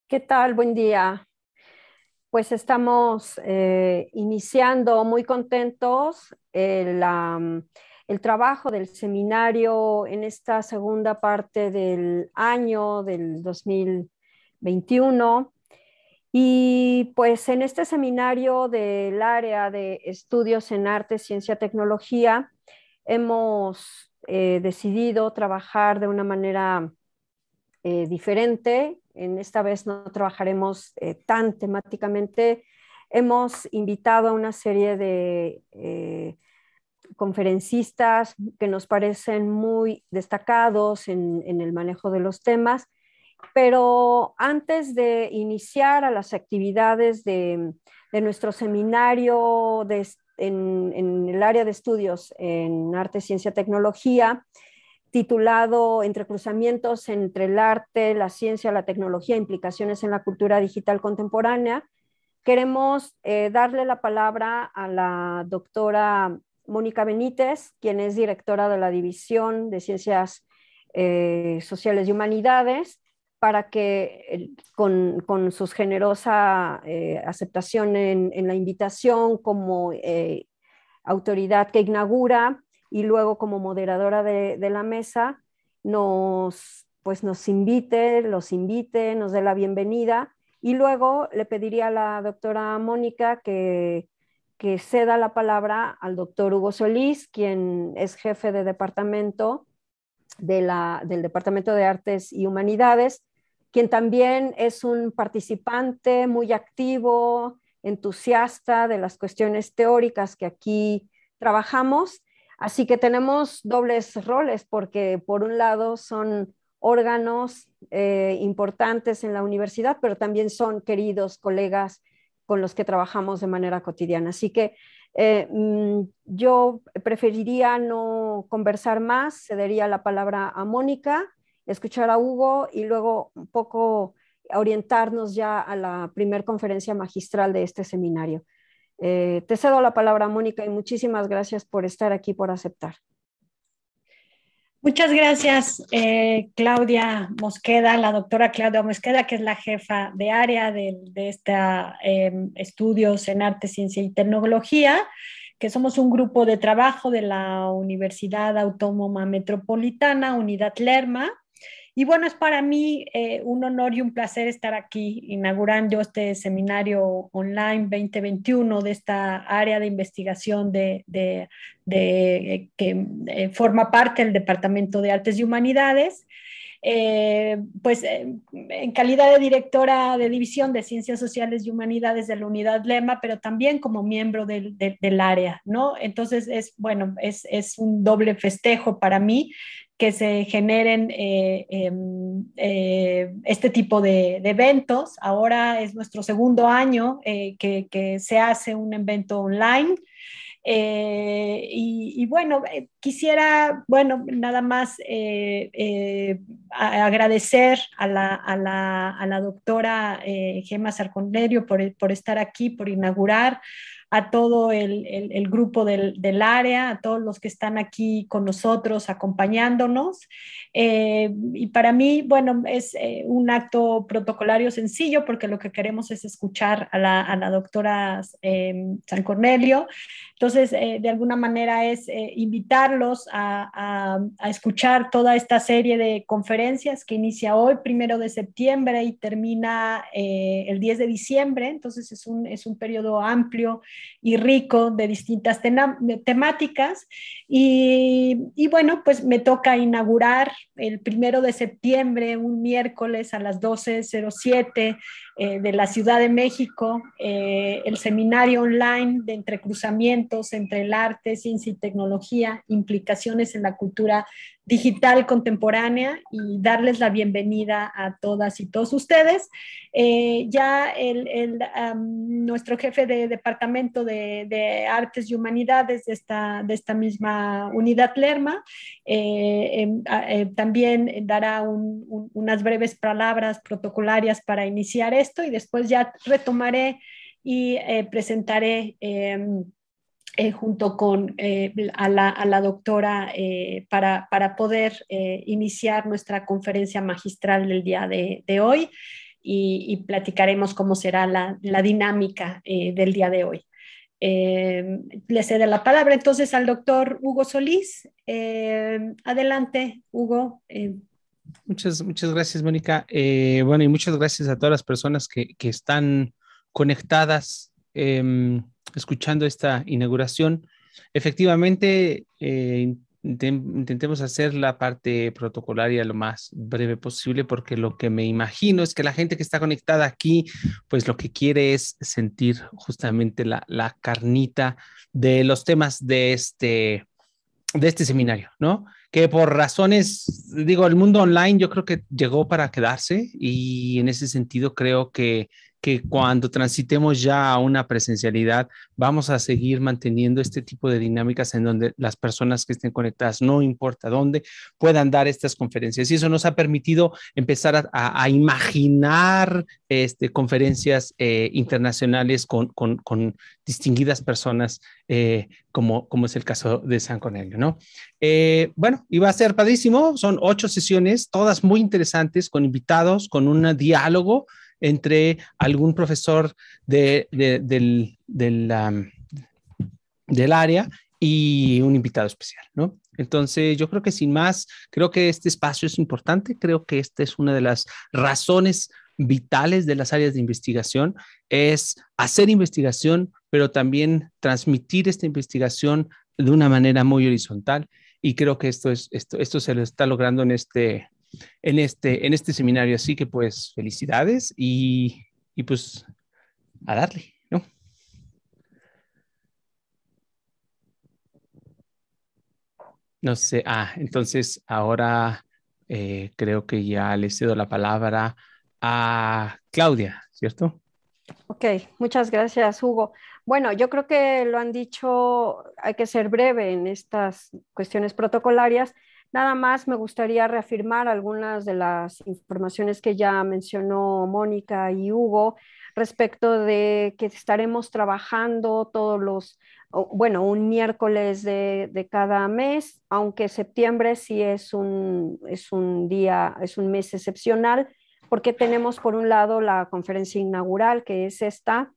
¿Qué tal? Buen día. Pues estamos iniciando muy contentos el trabajo del seminario en esta segunda parte del año del 2021. Y pues en este seminario del área de estudios en arte, ciencia, tecnología, hemos decidido trabajar de una manera diferente. En esta vez no trabajaremos tan temáticamente. Hemos invitado a una serie de conferencistas que nos parecen muy destacados en el manejo de los temas, pero antes de iniciar a las actividades de nuestro seminario en el área de estudios en arte, ciencia, tecnología, titulado Entrecruzamientos entre el arte, la ciencia, la tecnología, implicaciones en la cultura digital contemporánea. Queremos darle la palabra a la doctora Mónica Benítez, quien es directora de la División de Ciencias Sociales y Humanidades, para que con su generosa aceptación en la invitación como autoridad que inaugura y luego como moderadora de la mesa pues nos los invite, nos dé la bienvenida y luego le pediría a la doctora Mónica que ceda la palabra al doctor Hugo Solís, quien es jefe de departamento del Departamento de Artes y Humanidades, quien también es un participante muy activo, entusiasta de las cuestiones teóricas que aquí trabajamos. Así que tenemos dobles roles porque por un lado son órganos importantes en la universidad, pero también son queridos colegas con los que trabajamos de manera cotidiana. Así que yo preferiría no conversar más, cedería la palabra a Mónica, escuchar a Hugo y luego un poco orientarnos ya a la primer conferencia magistral de este seminario. Te cedo la palabra, Mónica, y muchísimas gracias por estar aquí, por aceptar. Muchas gracias, Claudia Mosqueda, la doctora Claudia Mosqueda, que es la jefa de área de esta estudios en arte, ciencia y tecnología, que somos un grupo de trabajo de la Universidad Autónoma Metropolitana, Unidad Lerma. Y bueno, es para mí un honor y un placer estar aquí inaugurando este seminario online 2021 de esta área de investigación que forma parte del Departamento de Artes y Humanidades. En calidad de directora de División de Ciencias Sociales y Humanidades de la Unidad Lema, pero también como miembro del área, ¿no? Entonces, es un doble festejo para mí que se generen este tipo de eventos. Ahora es nuestro segundo año que se hace un evento online. Quisiera, nada más agradecer a la doctora Gemma Sarconderio por estar aquí, por inaugurar, a todo el grupo del área, a todos los que están aquí con nosotros, acompañándonos. Y para mí, bueno, es un acto protocolario sencillo porque lo que queremos es escuchar a la doctora San Cornelio. Entonces, de alguna manera es invitarlos a escuchar toda esta serie de conferencias que inicia hoy, 1 de septiembre, y termina el 10 de diciembre. Entonces, es un periodo amplio y rico de distintas temáticas. Y bueno, pues me toca inaugurar el 1 de septiembre, un miércoles a las 12:07 de la Ciudad de México, el seminario online de entrecruzamientos entre el arte, ciencia y tecnología, implicaciones en la cultura digital contemporánea, y darles la bienvenida a todas y todos ustedes. Nuestro jefe de departamento de artes y humanidades de esta misma unidad Lerma también dará unas breves palabras protocolarias para iniciar esto, y después ya retomaré y presentaré junto con a la doctora para poder iniciar nuestra conferencia magistral del día de hoy. y platicaremos cómo será la dinámica del día de hoy. Le cedo la palabra entonces al doctor Hugo Solís. Adelante, Hugo. Muchas gracias, Mónica. Bueno, y muchas gracias a todas las personas que están conectadas, escuchando esta inauguración. Efectivamente, intentemos hacer la parte protocolaria lo más breve posible, porque lo que me imagino es que la gente que está conectada aquí, pues lo que quiere es sentir justamente la carnita de los temas de este seminario, ¿no? Que por razones, digo, el mundo online yo creo que llegó para quedarse, y en ese sentido creo que cuando transitemos ya a una presencialidad, vamos a seguir manteniendo este tipo de dinámicas en donde las personas que estén conectadas, no importa dónde, puedan dar estas conferencias. Y eso nos ha permitido empezar a imaginar conferencias internacionales con distinguidas personas, como es el caso de San Cornelio, ¿no? Bueno, y va a ser padrísimo. Son 8 sesiones, todas muy interesantes, con invitados, con un diálogo entre algún profesor del área y un invitado especial, ¿no? Entonces, yo creo que sin más, creo que este espacio es importante. Creo que esta es una de las razones vitales de las áreas de investigación, es hacer investigación, pero también transmitir esta investigación de una manera muy horizontal. Y creo que esto se lo está logrando en este seminario. Así que pues felicidades y pues a darle, ¿no? No sé, entonces ahora creo que ya le cedo la palabra a Claudia, ¿cierto? Ok, muchas gracias, Hugo. Bueno, yo creo que lo han dicho, hay que ser breve en estas cuestiones protocolarias. Nada más me gustaría reafirmar algunas de las informaciones que ya mencionó Mónica y Hugo respecto de que estaremos trabajando bueno, un miércoles de cada mes, aunque septiembre sí es un mes excepcional, porque tenemos por un lado la conferencia inaugural, que es esta,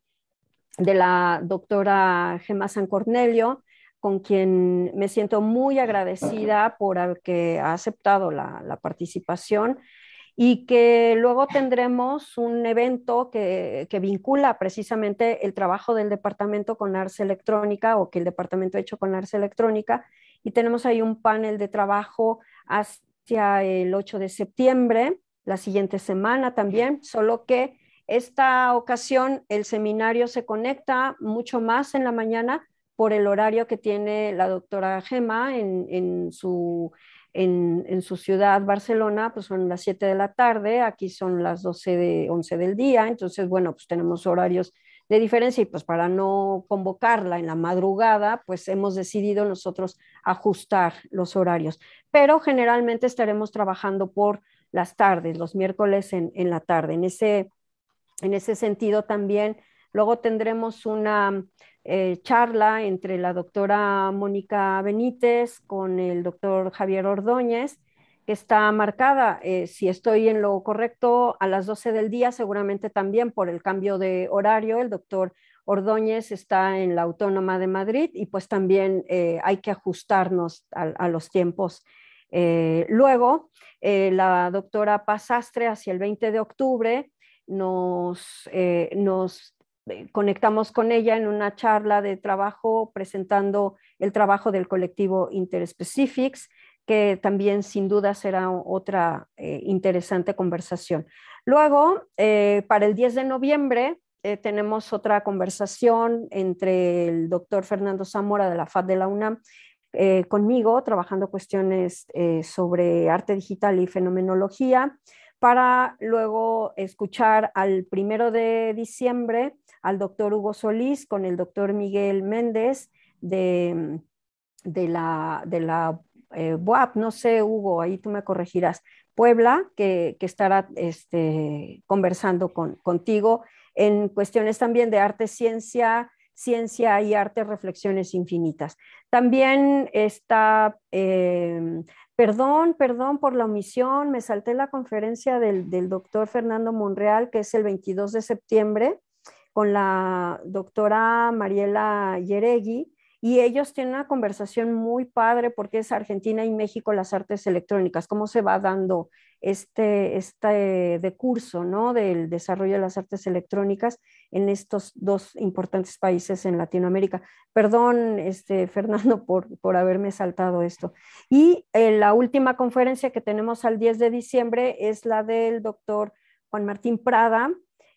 de la doctora Gemma San Cornelio, con quien me siento muy agradecida por el que ha aceptado la participación, y que luego tendremos un evento que vincula precisamente el trabajo del departamento con Arts Electrónica, o que el departamento ha hecho con Arts Electrónica, y tenemos ahí un panel de trabajo hacia el 8 de septiembre, la siguiente semana también, solo que esta ocasión el seminario se conecta mucho más en la mañana por el horario que tiene la doctora Gemma en su ciudad, Barcelona, pues son las 7 de la tarde, aquí son las 11 del día, entonces, bueno, pues tenemos horarios de diferencia, y pues para no convocarla en la madrugada, pues hemos decidido nosotros ajustar los horarios, pero generalmente estaremos trabajando por las tardes, los miércoles en la tarde. En ese sentido también, luego tendremos una charla entre la doctora Mónica Benítez con el doctor Javier Ordóñez, que está marcada, si estoy en lo correcto, a las 12 del día, seguramente también por el cambio de horario. El doctor Ordóñez está en la Autónoma de Madrid, y pues también hay que ajustarnos a los tiempos. Luego, la doctora Pasastre, hacia el 20 de octubre, nos conectamos con ella en una charla de trabajo presentando el trabajo del colectivo Interspecifics, que también sin duda será otra interesante conversación. Luego, para el 10 de noviembre, tenemos otra conversación entre el doctor Fernando Zamora de la FAD de la UNAM, conmigo, trabajando cuestiones sobre arte digital y fenomenología, para luego escuchar al 1 de diciembre al doctor Hugo Solís con el doctor Miguel Méndez de la BUAP, no sé, Hugo, ahí tú me corregirás, Puebla, que estará conversando contigo en cuestiones también de arte, ciencia y arte, reflexiones infinitas. También está Perdón por la omisión, me salté la conferencia del doctor Fernando Monreal, que es el 22 de septiembre, con la doctora Mariela Yeregui, y ellos tienen una conversación muy padre porque es Argentina y México las artes electrónicas, cómo se va dando de curso, ¿no? Del desarrollo de las artes electrónicas en estos dos importantes países en Latinoamérica. Perdón, Fernando, por haberme saltado esto. Y la última conferencia que tenemos al 10 de diciembre es la del doctor Juan Martín Prada,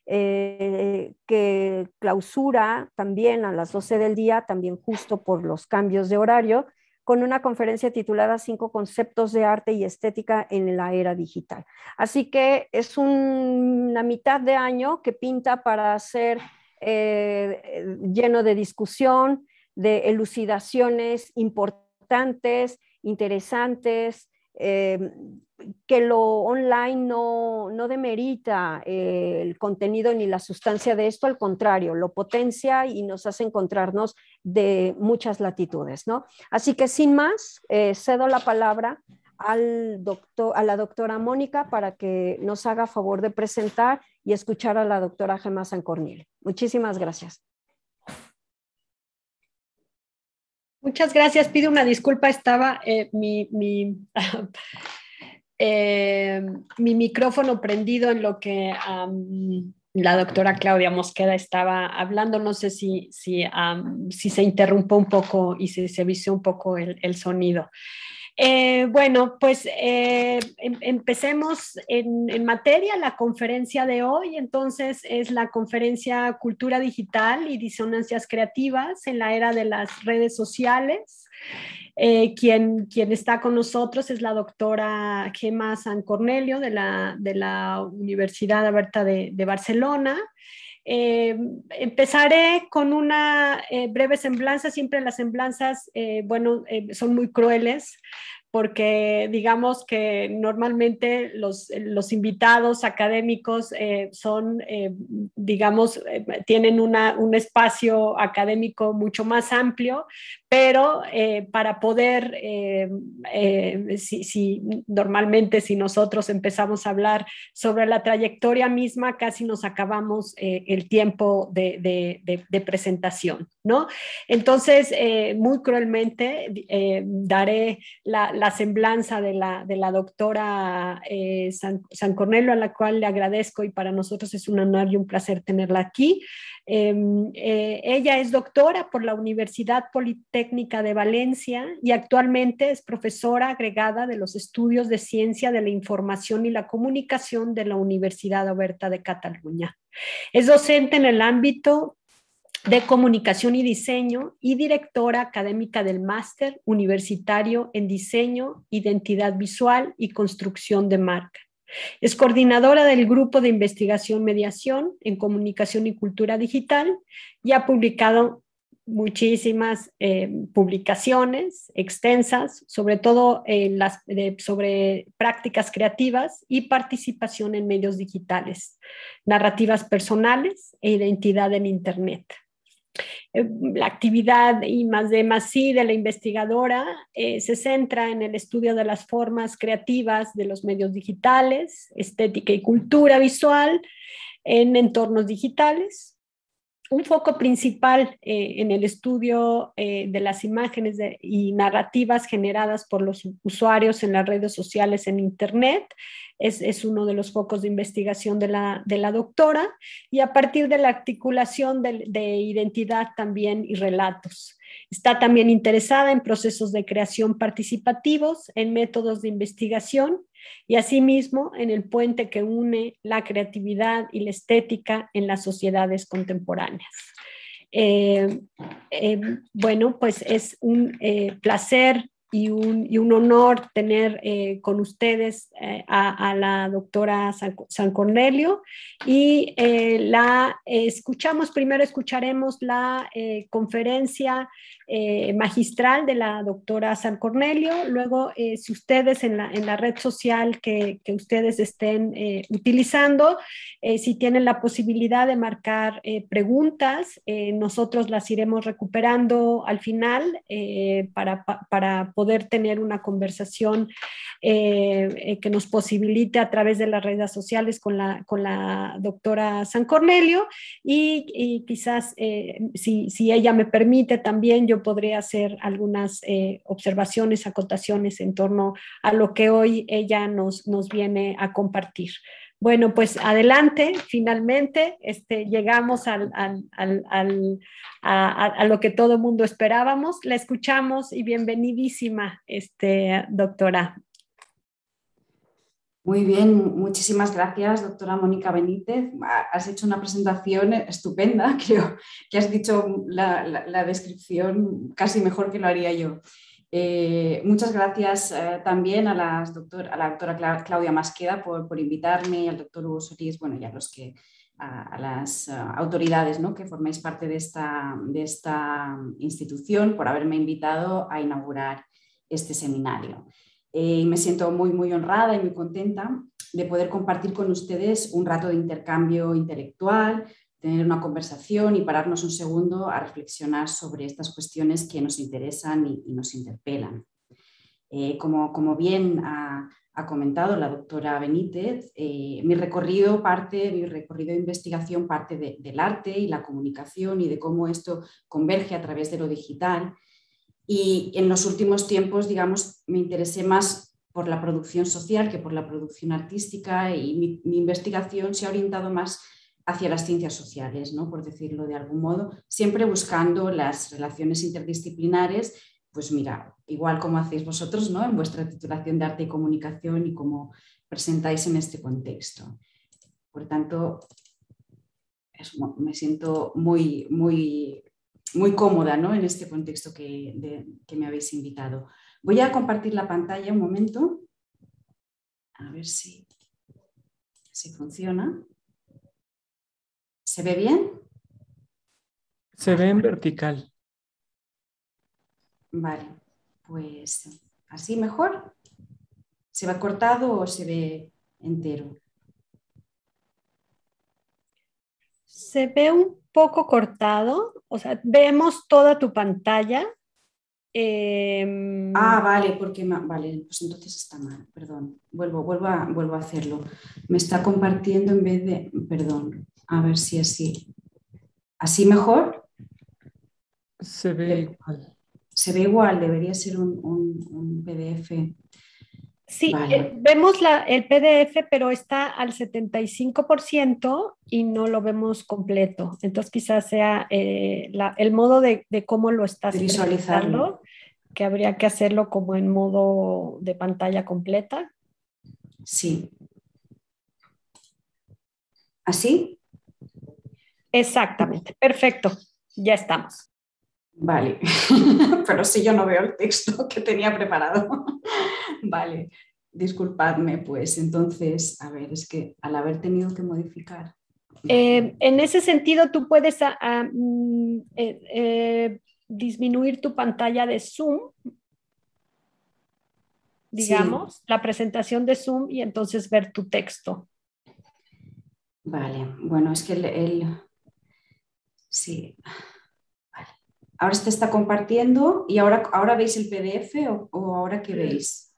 que clausura también a las 12 del día, también justo por los cambios de horario, con una conferencia titulada 5 conceptos de arte y estética en la era digital. Así que es una mitad de año que pinta para ser lleno de discusión, de elucidaciones importantes, interesantes, que lo online no demerita el contenido ni la sustancia de esto, al contrario, lo potencia y nos hace encontrarnos de muchas latitudes, ¿no? Así que sin más, cedo la palabra a la doctora Mónica para que nos haga favor de presentar y escuchar a la doctora Gemma San Cornelio. Muchísimas gracias. Muchas gracias. Pido una disculpa, estaba mi micrófono prendido en lo que la doctora Claudia Mosqueda estaba hablando. No sé si se interrumpió un poco y se vició un poco el sonido. Bueno, pues empecemos en materia. La conferencia de hoy, entonces, es la conferencia Cultura Digital y Disonancias Creativas en la era de las redes sociales. Quien está con nosotros es la doctora Gemma San Cornelio de la Universidad Abierta de Barcelona. Empezaré con una breve semblanza. Siempre las semblanzas, son muy crueles porque digamos que normalmente los invitados académicos tienen un espacio académico mucho más amplio, pero para poder, normalmente si nosotros empezamos a hablar sobre la trayectoria misma, casi nos acabamos el tiempo de presentación, ¿no? Entonces, muy cruelmente daré la semblanza de la doctora San Cornelio, a la cual le agradezco y para nosotros es un honor y un placer tenerla aquí. Ella es doctora por la Universidad Politécnica de Valencia y actualmente es profesora agregada de los estudios de Ciencia de la Información y la Comunicación de la Universidad Oberta de Cataluña. Es docente en el ámbito de Comunicación y Diseño y directora académica del Máster Universitario en Diseño, Identidad Visual y Construcción de Marca. Es coordinadora del Grupo de Investigación Mediación en Comunicación y Cultura Digital y ha publicado muchísimas publicaciones extensas, sobre todo sobre prácticas creativas y participación en medios digitales, narrativas personales e identidad en Internet. La actividad I+D+I de la investigadora se centra en el estudio de las formas creativas de los medios digitales, estética y cultura visual en entornos digitales. Un foco principal en el estudio de las imágenes y narrativas generadas por los usuarios en las redes sociales en Internet. Es uno de los focos de investigación de la doctora, y a partir de la articulación de identidad también y relatos. Está también interesada en procesos de creación participativos, en métodos de investigación y asimismo en el puente que une la creatividad y la estética en las sociedades contemporáneas. Bueno, pues es un placer y un honor tener con ustedes a la doctora San Cornelio, y primero escucharemos la conferencia magistral de la doctora San Cornelio. Luego, si ustedes en la red social que ustedes estén utilizando, si tienen la posibilidad de marcar preguntas, nosotros las iremos recuperando al final para poder tener una conversación que nos posibilite a través de las redes sociales con la doctora San Cornelio y quizás si ella me permite también yo podría hacer algunas observaciones, acotaciones en torno a lo que hoy ella nos viene a compartir. Bueno, pues adelante, finalmente llegamos a lo que todo el mundo esperábamos. La escuchamos y bienvenidísima, doctora. Muy bien, muchísimas gracias, doctora Mónica Benítez. Has hecho una presentación estupenda, creo que has dicho la descripción casi mejor que lo haría yo. Muchas gracias también a la doctora Claudia Masqueda por invitarme, y al doctor Hugo Solís, bueno, y a las autoridades, ¿no?, que formáis parte de esta institución, por haberme invitado a inaugurar este seminario. Me siento muy, muy honrada y muy contenta de poder compartir con ustedes un rato de intercambio intelectual, tener una conversación y pararnos un segundo a reflexionar sobre estas cuestiones que nos interesan y nos interpelan. Como bien ha comentado la doctora Benítez, mi recorrido de investigación parte del arte y la comunicación y de cómo esto converge a través de lo digital. Y en los últimos tiempos, digamos, me interesé más por la producción social que por la producción artística, y mi investigación se ha orientado más hacia las ciencias sociales, ¿no?, por decirlo de algún modo, siempre buscando las relaciones interdisciplinares, pues mira, igual como hacéis vosotros, ¿no?, en vuestra titulación de Arte y Comunicación y como presentáis en este contexto. Por tanto, me siento muy, muy, muy cómoda, ¿no?, en este contexto que me habéis invitado. Voy a compartir la pantalla un momento, a ver si funciona. ¿Se ve bien? Se ve en vertical. Vale, pues así mejor. ¿Se va cortado o se ve entero? Se ve un poco cortado, o sea, vemos toda tu pantalla. Vale, vale, pues entonces está mal, perdón. Vuelvo a hacerlo. Me está compartiendo en vez de, perdón, a ver si así. ¿Así mejor? Se ve igual. Se ve igual, debería ser un PDF. Sí, vale. Vemos el PDF, pero está al 75% y no lo vemos completo. Entonces quizás sea el modo de cómo lo estás visualizando, que habría que hacerlo como en modo de pantalla completa. Sí. ¿Así? Exactamente, perfecto, ya estamos. Vale, pero si yo no veo el texto que tenía preparado. Vale, disculpadme, pues entonces, a ver, es que al haber tenido que modificar. En ese sentido, tú puedes disminuir tu pantalla de Zoom, digamos, sí, la presentación de Zoom, y entonces ver tu texto. Vale, bueno, es que sí. Vale. Ahora se está compartiendo y ahora veis el PDF o ahora qué veis.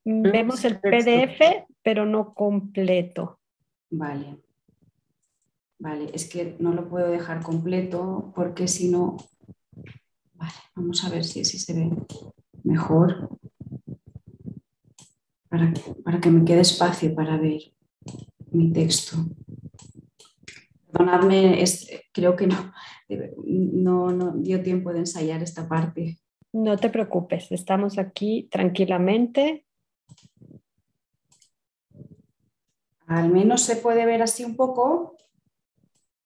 Vemos el PDF, pero no completo. Vale. Vale, es que no lo puedo dejar completo porque si no... Vale, vamos a ver si así se ve mejor. Para que me quede espacio para ver mi texto. Perdonadme, creo que no dio tiempo de ensayar esta parte. No te preocupes, estamos aquí tranquilamente. Al menos se puede ver así un poco.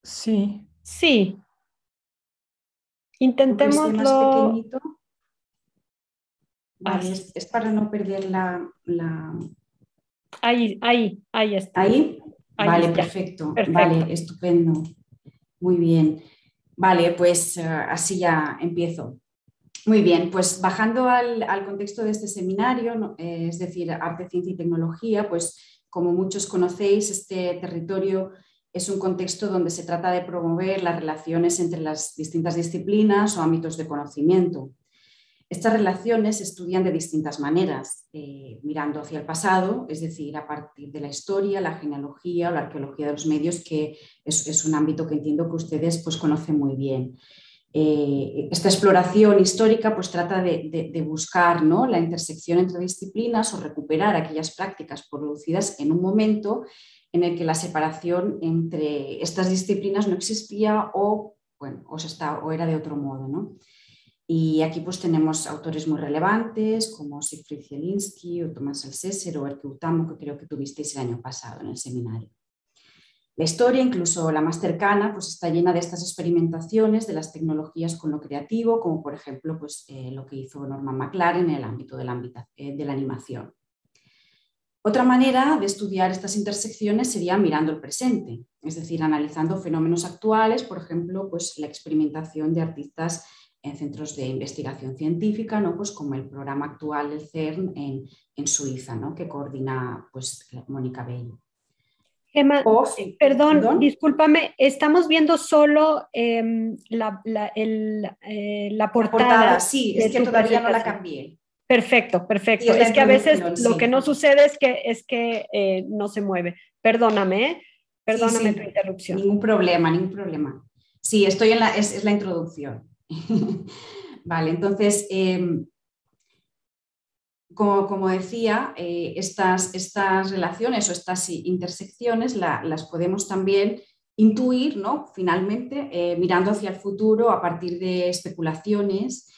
Sí. Sí. Intentémoslo. Más pequeñito. Vale, es para no perder la... Ahí está. ¿Ahí? Vale, está. Perfecto. Vale, estupendo. Muy bien. Vale, pues así ya empiezo. Muy bien, pues bajando al contexto de este seminario, ¿no? Es decir, arte, ciencia y tecnología, pues como muchos conocéis, este territorio es un contexto donde se trata de promover las relaciones entre las distintas disciplinas o ámbitos de conocimiento. Estas relaciones se estudian de distintas maneras, mirando hacia el pasado, es decir, a partir de la historia, la genealogía o la arqueología de los medios, que es un ámbito que entiendo que ustedes pues, conocen muy bien. Esta exploración histórica pues, trata de buscar, ¿no?, la intersección entre disciplinas o recuperar aquellas prácticas producidas en un momento en el que la separación entre estas disciplinas no existía o, bueno, o era de otro modo, ¿no? Y aquí pues tenemos autores muy relevantes como Siegfried Zielinski o Tomás Alcéser o Erkki Utamo, que creo que tuvisteis el año pasado en el seminario. La historia, incluso la más cercana, pues está llena de estas experimentaciones de las tecnologías con lo creativo, como por ejemplo pues, lo que hizo Norman McLaren en el ámbito de la animación. Otra manera de estudiar estas intersecciones sería mirando el presente, es decir, analizando fenómenos actuales, por ejemplo, pues, la experimentación de artistas en centros de investigación científica, ¿no? Pues como el programa actual del CERN en Suiza, ¿no? Que coordina pues, Mónica Bello. Gemma, perdón, discúlpame, estamos viendo solo la portada. Sí, es que todavía no la cambié. Perfecto, perfecto. Es que a veces lo que no sucede es que no se mueve. Perdóname, perdóname tu interrupción. Ningún problema, ningún problema. Sí, estoy es la introducción. Vale, entonces, como decía, estas relaciones o estas intersecciones las podemos también intuir, ¿no? Finalmente, mirando hacia el futuro a partir de especulaciones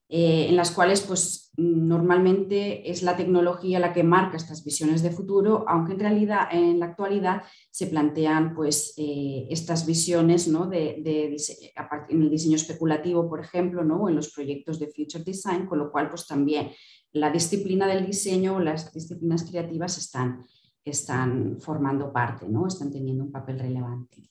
en las cuales pues, normalmente es la tecnología la que marca estas visiones de futuro, aunque en realidad en la actualidad se plantean pues, estas visiones, ¿no? en el diseño especulativo, por ejemplo, ¿no? O en los proyectos de Future Design, con lo cual pues, también la disciplina del diseño o las disciplinas creativas están formando parte, ¿no? Están teniendo un papel relevante.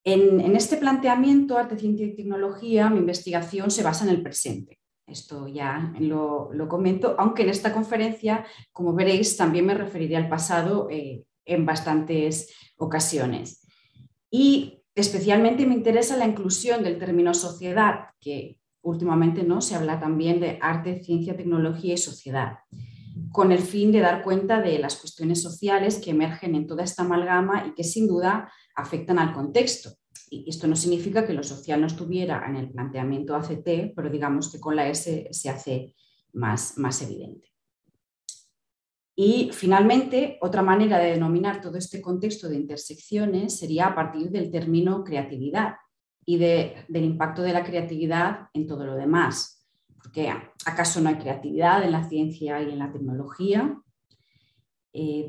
En este planteamiento, arte, ciencia y tecnología, mi investigación se basa en el presente. Esto ya lo comento, aunque en esta conferencia, como veréis, también me referiré al pasado en bastantes ocasiones. Y especialmente me interesa la inclusión del término sociedad, que últimamente ¿no? se habla también de arte, ciencia, tecnología y sociedad, con el fin de dar cuenta de las cuestiones sociales que emergen en toda esta amalgama y que sin duda afectan al contexto. Y esto no significa que lo social no estuviera en el planteamiento ACT, pero digamos que con la S se hace más evidente. Y finalmente, otra manera de denominar todo este contexto de intersecciones sería a partir del término creatividad y del impacto de la creatividad en todo lo demás. Porque ¿acaso no hay creatividad en la ciencia y en la tecnología?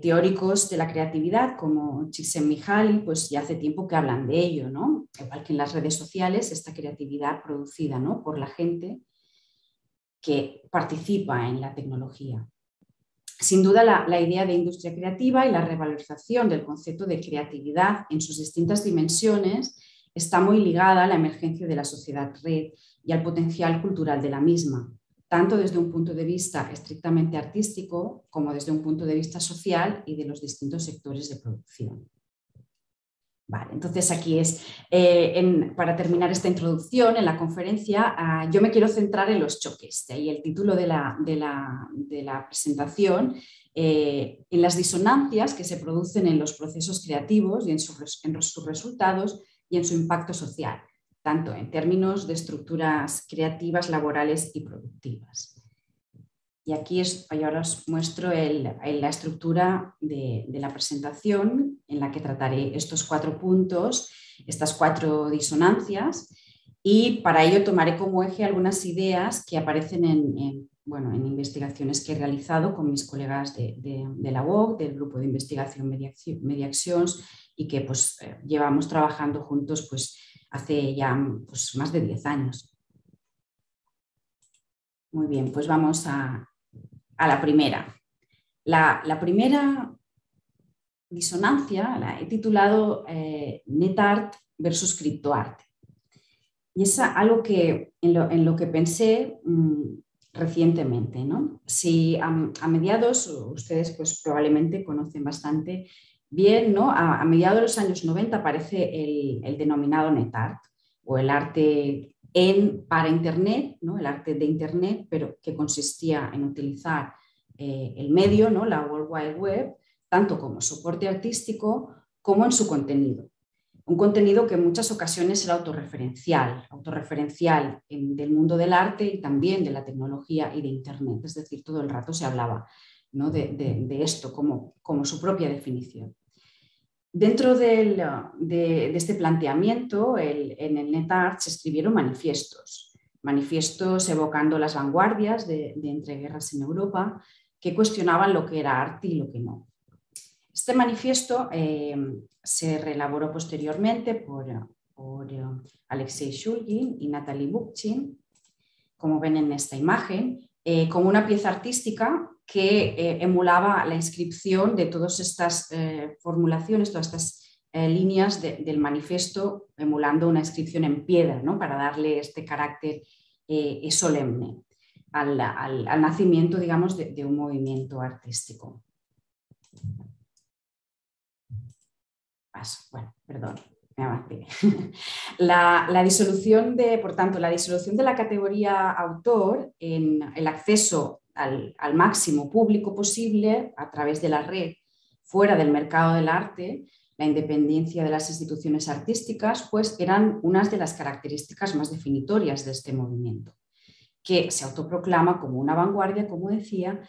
Teóricos de la creatividad como Csikszentmihalyi pues ya hace tiempo que hablan de ello, ¿no? Igual que en las redes sociales, esta creatividad producida, ¿no? por la gente que participa en la tecnología. Sin duda la idea de industria creativa y la revalorización del concepto de creatividad en sus distintas dimensiones está muy ligada a la emergencia de la sociedad red y al potencial cultural de la misma, tanto desde un punto de vista estrictamente artístico como desde un punto de vista social y de los distintos sectores de producción. Vale, entonces aquí es, para terminar esta introducción en la conferencia, yo me quiero centrar en los choques, de ahí el título de la presentación, en las disonancias que se producen en los procesos creativos y en sus resultados y en su impacto social, tanto en términos de estructuras creativas, laborales y productivas. Y aquí ahora os muestro la estructura de la presentación en la que trataré estos 4 puntos, estas 4 disonancias, y para ello tomaré como eje algunas ideas que aparecen en investigaciones que he realizado con mis colegas de la UOC, del grupo de investigación Mediactions, y que pues, llevamos trabajando juntos pues, hace ya pues, más de 10 años. Muy bien, pues vamos a la primera. La primera disonancia la he titulado NetArt versus CryptoArt. Y es algo que, en lo que pensé recientemente, ¿no? Si a mediados, ustedes pues probablemente conocen bastante bien, ¿no? A mediados de los años 90 aparece el denominado NetArt, o el arte para Internet, ¿no? El arte de Internet, pero que consistía en utilizar el medio, ¿no? La World Wide Web, tanto como soporte artístico como en su contenido. Un contenido que en muchas ocasiones era autorreferencial del mundo del arte y también de la tecnología y de Internet. Es decir, todo el rato se hablaba, ¿no? de esto como su propia definición. Dentro de este planteamiento, en el NetArt se escribieron manifiestos evocando las vanguardias de entreguerras en Europa, que cuestionaban lo que era arte y lo que no. Este manifiesto se reelaboró posteriormente por Alexei Shulgin y Natalie Bookchin, como ven en esta imagen, como una pieza artística que emulaba la inscripción de todas estas formulaciones, todas estas líneas del manifiesto, emulando una inscripción en piedra, ¿no? Para darle este carácter solemne al nacimiento, digamos, de un movimiento artístico. Bueno, perdón, me avancé. La disolución de la categoría autor en el acceso al máximo público posible a través de la red fuera del mercado del arte, la independencia de las instituciones artísticas, pues eran unas de las características más definitorias de este movimiento, que se autoproclama como una vanguardia, como decía,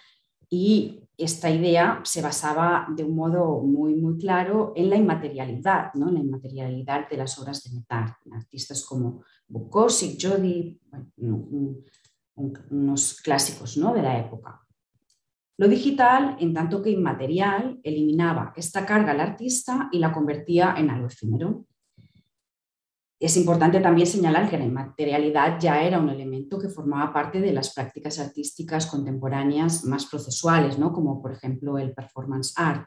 y esta idea se basaba de un modo muy, muy claro en la inmaterialidad, ¿no? La inmaterialidad de las obras de NetArt, artistas como Bukowski, Jody, bueno, unos clásicos, ¿no? De la época. Lo digital, en tanto que inmaterial, eliminaba esta carga al artista y la convertía en algo efímero. Es importante también señalar que la inmaterialidad ya era un elemento que formaba parte de las prácticas artísticas contemporáneas más procesuales, ¿no? Como por ejemplo el performance art.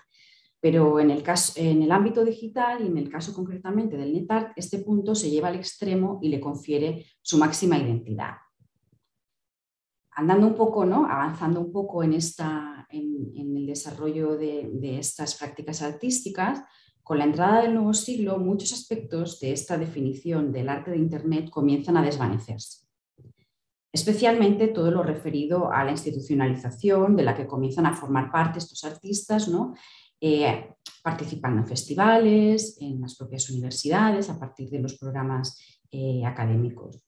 Pero en el ámbito digital y en el caso concretamente del NetArt, este punto se lleva al extremo y le confiere su máxima identidad. Andando un poco, ¿no? Avanzando un poco en el desarrollo de estas prácticas artísticas, con la entrada del nuevo siglo, muchos aspectos de esta definición del arte de Internet comienzan a desvanecerse. Especialmente todo lo referido a la institucionalización de la que comienzan a formar parte estos artistas, ¿no? Participando en festivales, en las propias universidades, a partir de los programas académicos.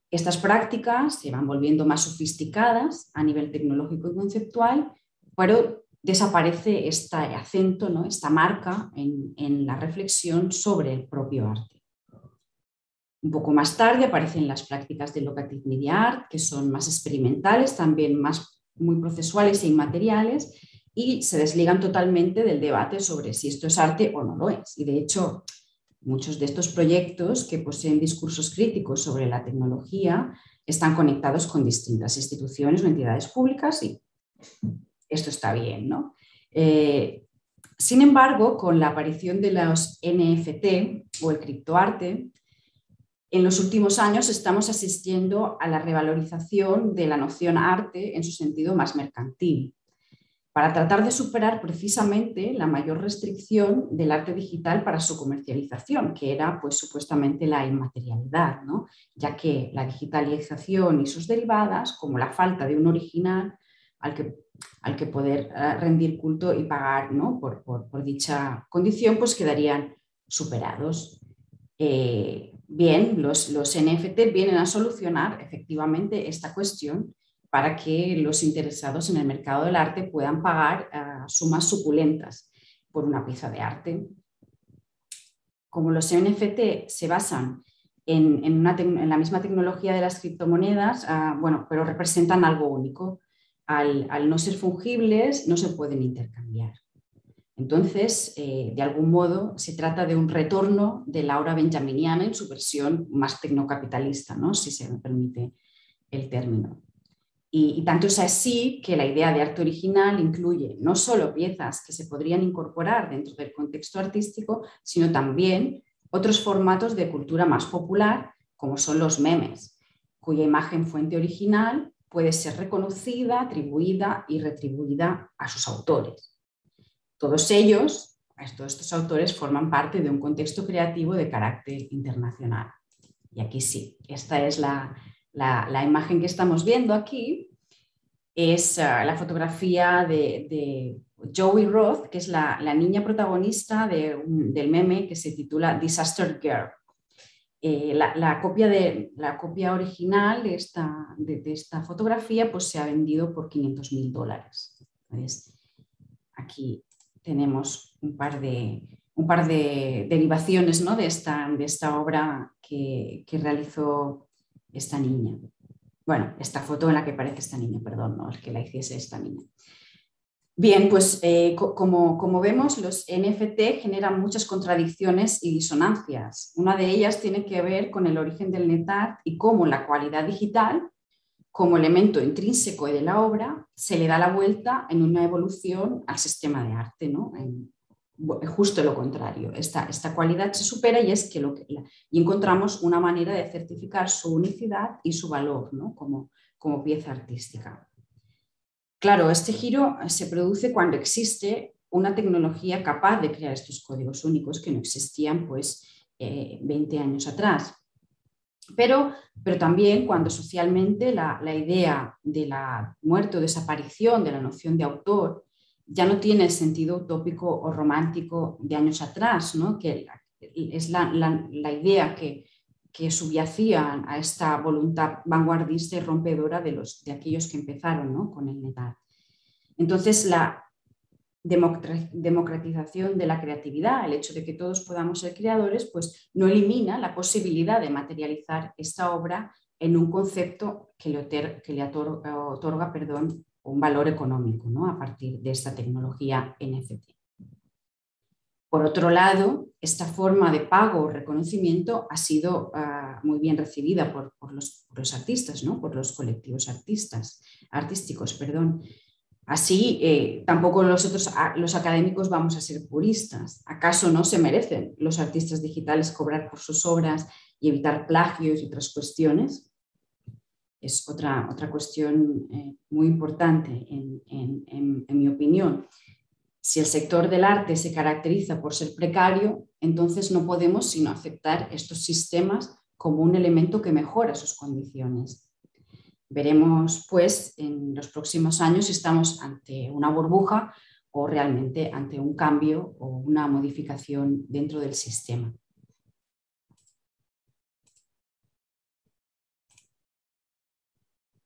Estas prácticas se van volviendo más sofisticadas a nivel tecnológico y conceptual, pero desaparece este acento, ¿no? Esta marca en la reflexión sobre el propio arte. Un poco más tarde aparecen las prácticas de Locative Media Art, que son más experimentales, también muy procesuales e inmateriales, y se desligan totalmente del debate sobre si esto es arte o no lo es. Y de hecho, muchos de estos proyectos que poseen discursos críticos sobre la tecnología están conectados con distintas instituciones o entidades públicas y esto está bien, ¿no? Sin embargo, con la aparición de los NFT o el criptoarte, en los últimos años estamos asistiendo a la revalorización de la noción arte en su sentido más mercantil, para tratar de superar precisamente la mayor restricción del arte digital para su comercialización, que era pues supuestamente la inmaterialidad, ¿no? Ya que la digitalización y sus derivadas, como la falta de un original al que poder rendir culto y pagar, ¿no? por dicha condición, pues quedarían superados. Bien, los NFT vienen a solucionar efectivamente esta cuestión para que los interesados en el mercado del arte puedan pagar sumas suculentas por una pieza de arte. Como los NFT se basan en la misma tecnología de las criptomonedas, bueno, pero representan algo único. Al no ser fungibles, no se pueden intercambiar. Entonces, de algún modo, se trata de un retorno de la obra benjaminiana en su versión más tecnocapitalista, ¿no? Si se me permite el término. Y tanto es así que la idea de arte original incluye no solo piezas que se podrían incorporar dentro del contexto artístico, sino también otros formatos de cultura más popular, como son los memes, cuya imagen fuente original puede ser reconocida, atribuida y retribuida a sus autores. Todos estos autores forman parte de un contexto creativo de carácter internacional. Y aquí sí, esta es la imagen que estamos viendo aquí, es la fotografía de Joey Roth, que es la niña protagonista del meme que se titula Disaster Girl. La copia original de esta fotografía pues, se ha vendido por $500.000. Entonces, aquí tenemos un par de derivaciones, ¿no? de esta obra que realizó esta niña. Bueno, esta foto en la que aparece esta niña, perdón, no es que la hiciese esta niña. Bien, pues como vemos, los NFT generan muchas contradicciones y disonancias. Una de ellas tiene que ver con el origen del NetArt y cómo la cualidad digital, como elemento intrínseco de la obra, se le da la vuelta en una evolución al sistema de arte, ¿no? Justo lo contrario, esta cualidad se supera y encontramos una manera de certificar su unicidad y su valor, ¿no? como pieza artística. Claro, este giro se produce cuando existe una tecnología capaz de crear estos códigos únicos que no existían pues, 20 años atrás. Pero también cuando socialmente la idea de la muerte o desaparición de la noción de autor ya no tiene el sentido utópico o romántico de años atrás, ¿no? Que es la idea que subyacía a esta voluntad vanguardista y rompedora de aquellos que empezaron, ¿no? con el NetArt. Entonces, la democratización de la creatividad, el hecho de que todos podamos ser creadores, pues no elimina la posibilidad de materializar esta obra en un concepto que le otorga un valor económico, ¿no? a partir de esta tecnología NFT. Por otro lado, esta forma de pago o reconocimiento ha sido muy bien recibida por los artistas, ¿no? por los colectivos artísticos. Así, tampoco los académicos vamos a ser puristas. ¿Acaso no se merecen los artistas digitales cobrar por sus obras y evitar plagios y otras cuestiones? Es otra cuestión muy importante en mi opinión. Si el sector del arte se caracteriza por ser precario, entonces no podemos sino aceptar estos sistemas como un elemento que mejora sus condiciones. Veremos, pues, en los próximos años si estamos ante una burbuja o realmente ante un cambio o una modificación dentro del sistema.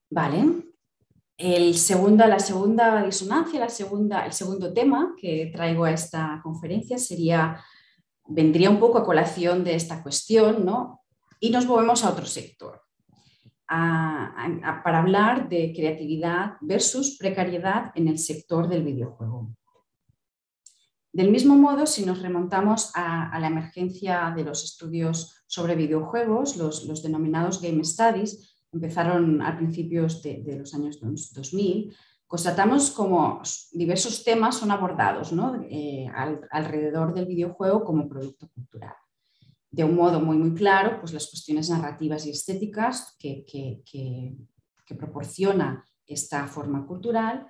Vale. La segunda disonancia, el segundo tema que traigo a esta conferencia vendría un poco a colación de esta cuestión, ¿no? Y nos movemos a otro sector, para hablar de creatividad versus precariedad en el sector del videojuego. Del mismo modo, si nos remontamos a la emergencia de los estudios sobre videojuegos, los denominados Game Studies, empezaron a principios de los años 2000, constatamos como diversos temas son abordados, ¿no? Alrededor del videojuego como producto cultural. De un modo muy claro, pues las cuestiones narrativas y estéticas que proporciona esta forma cultural,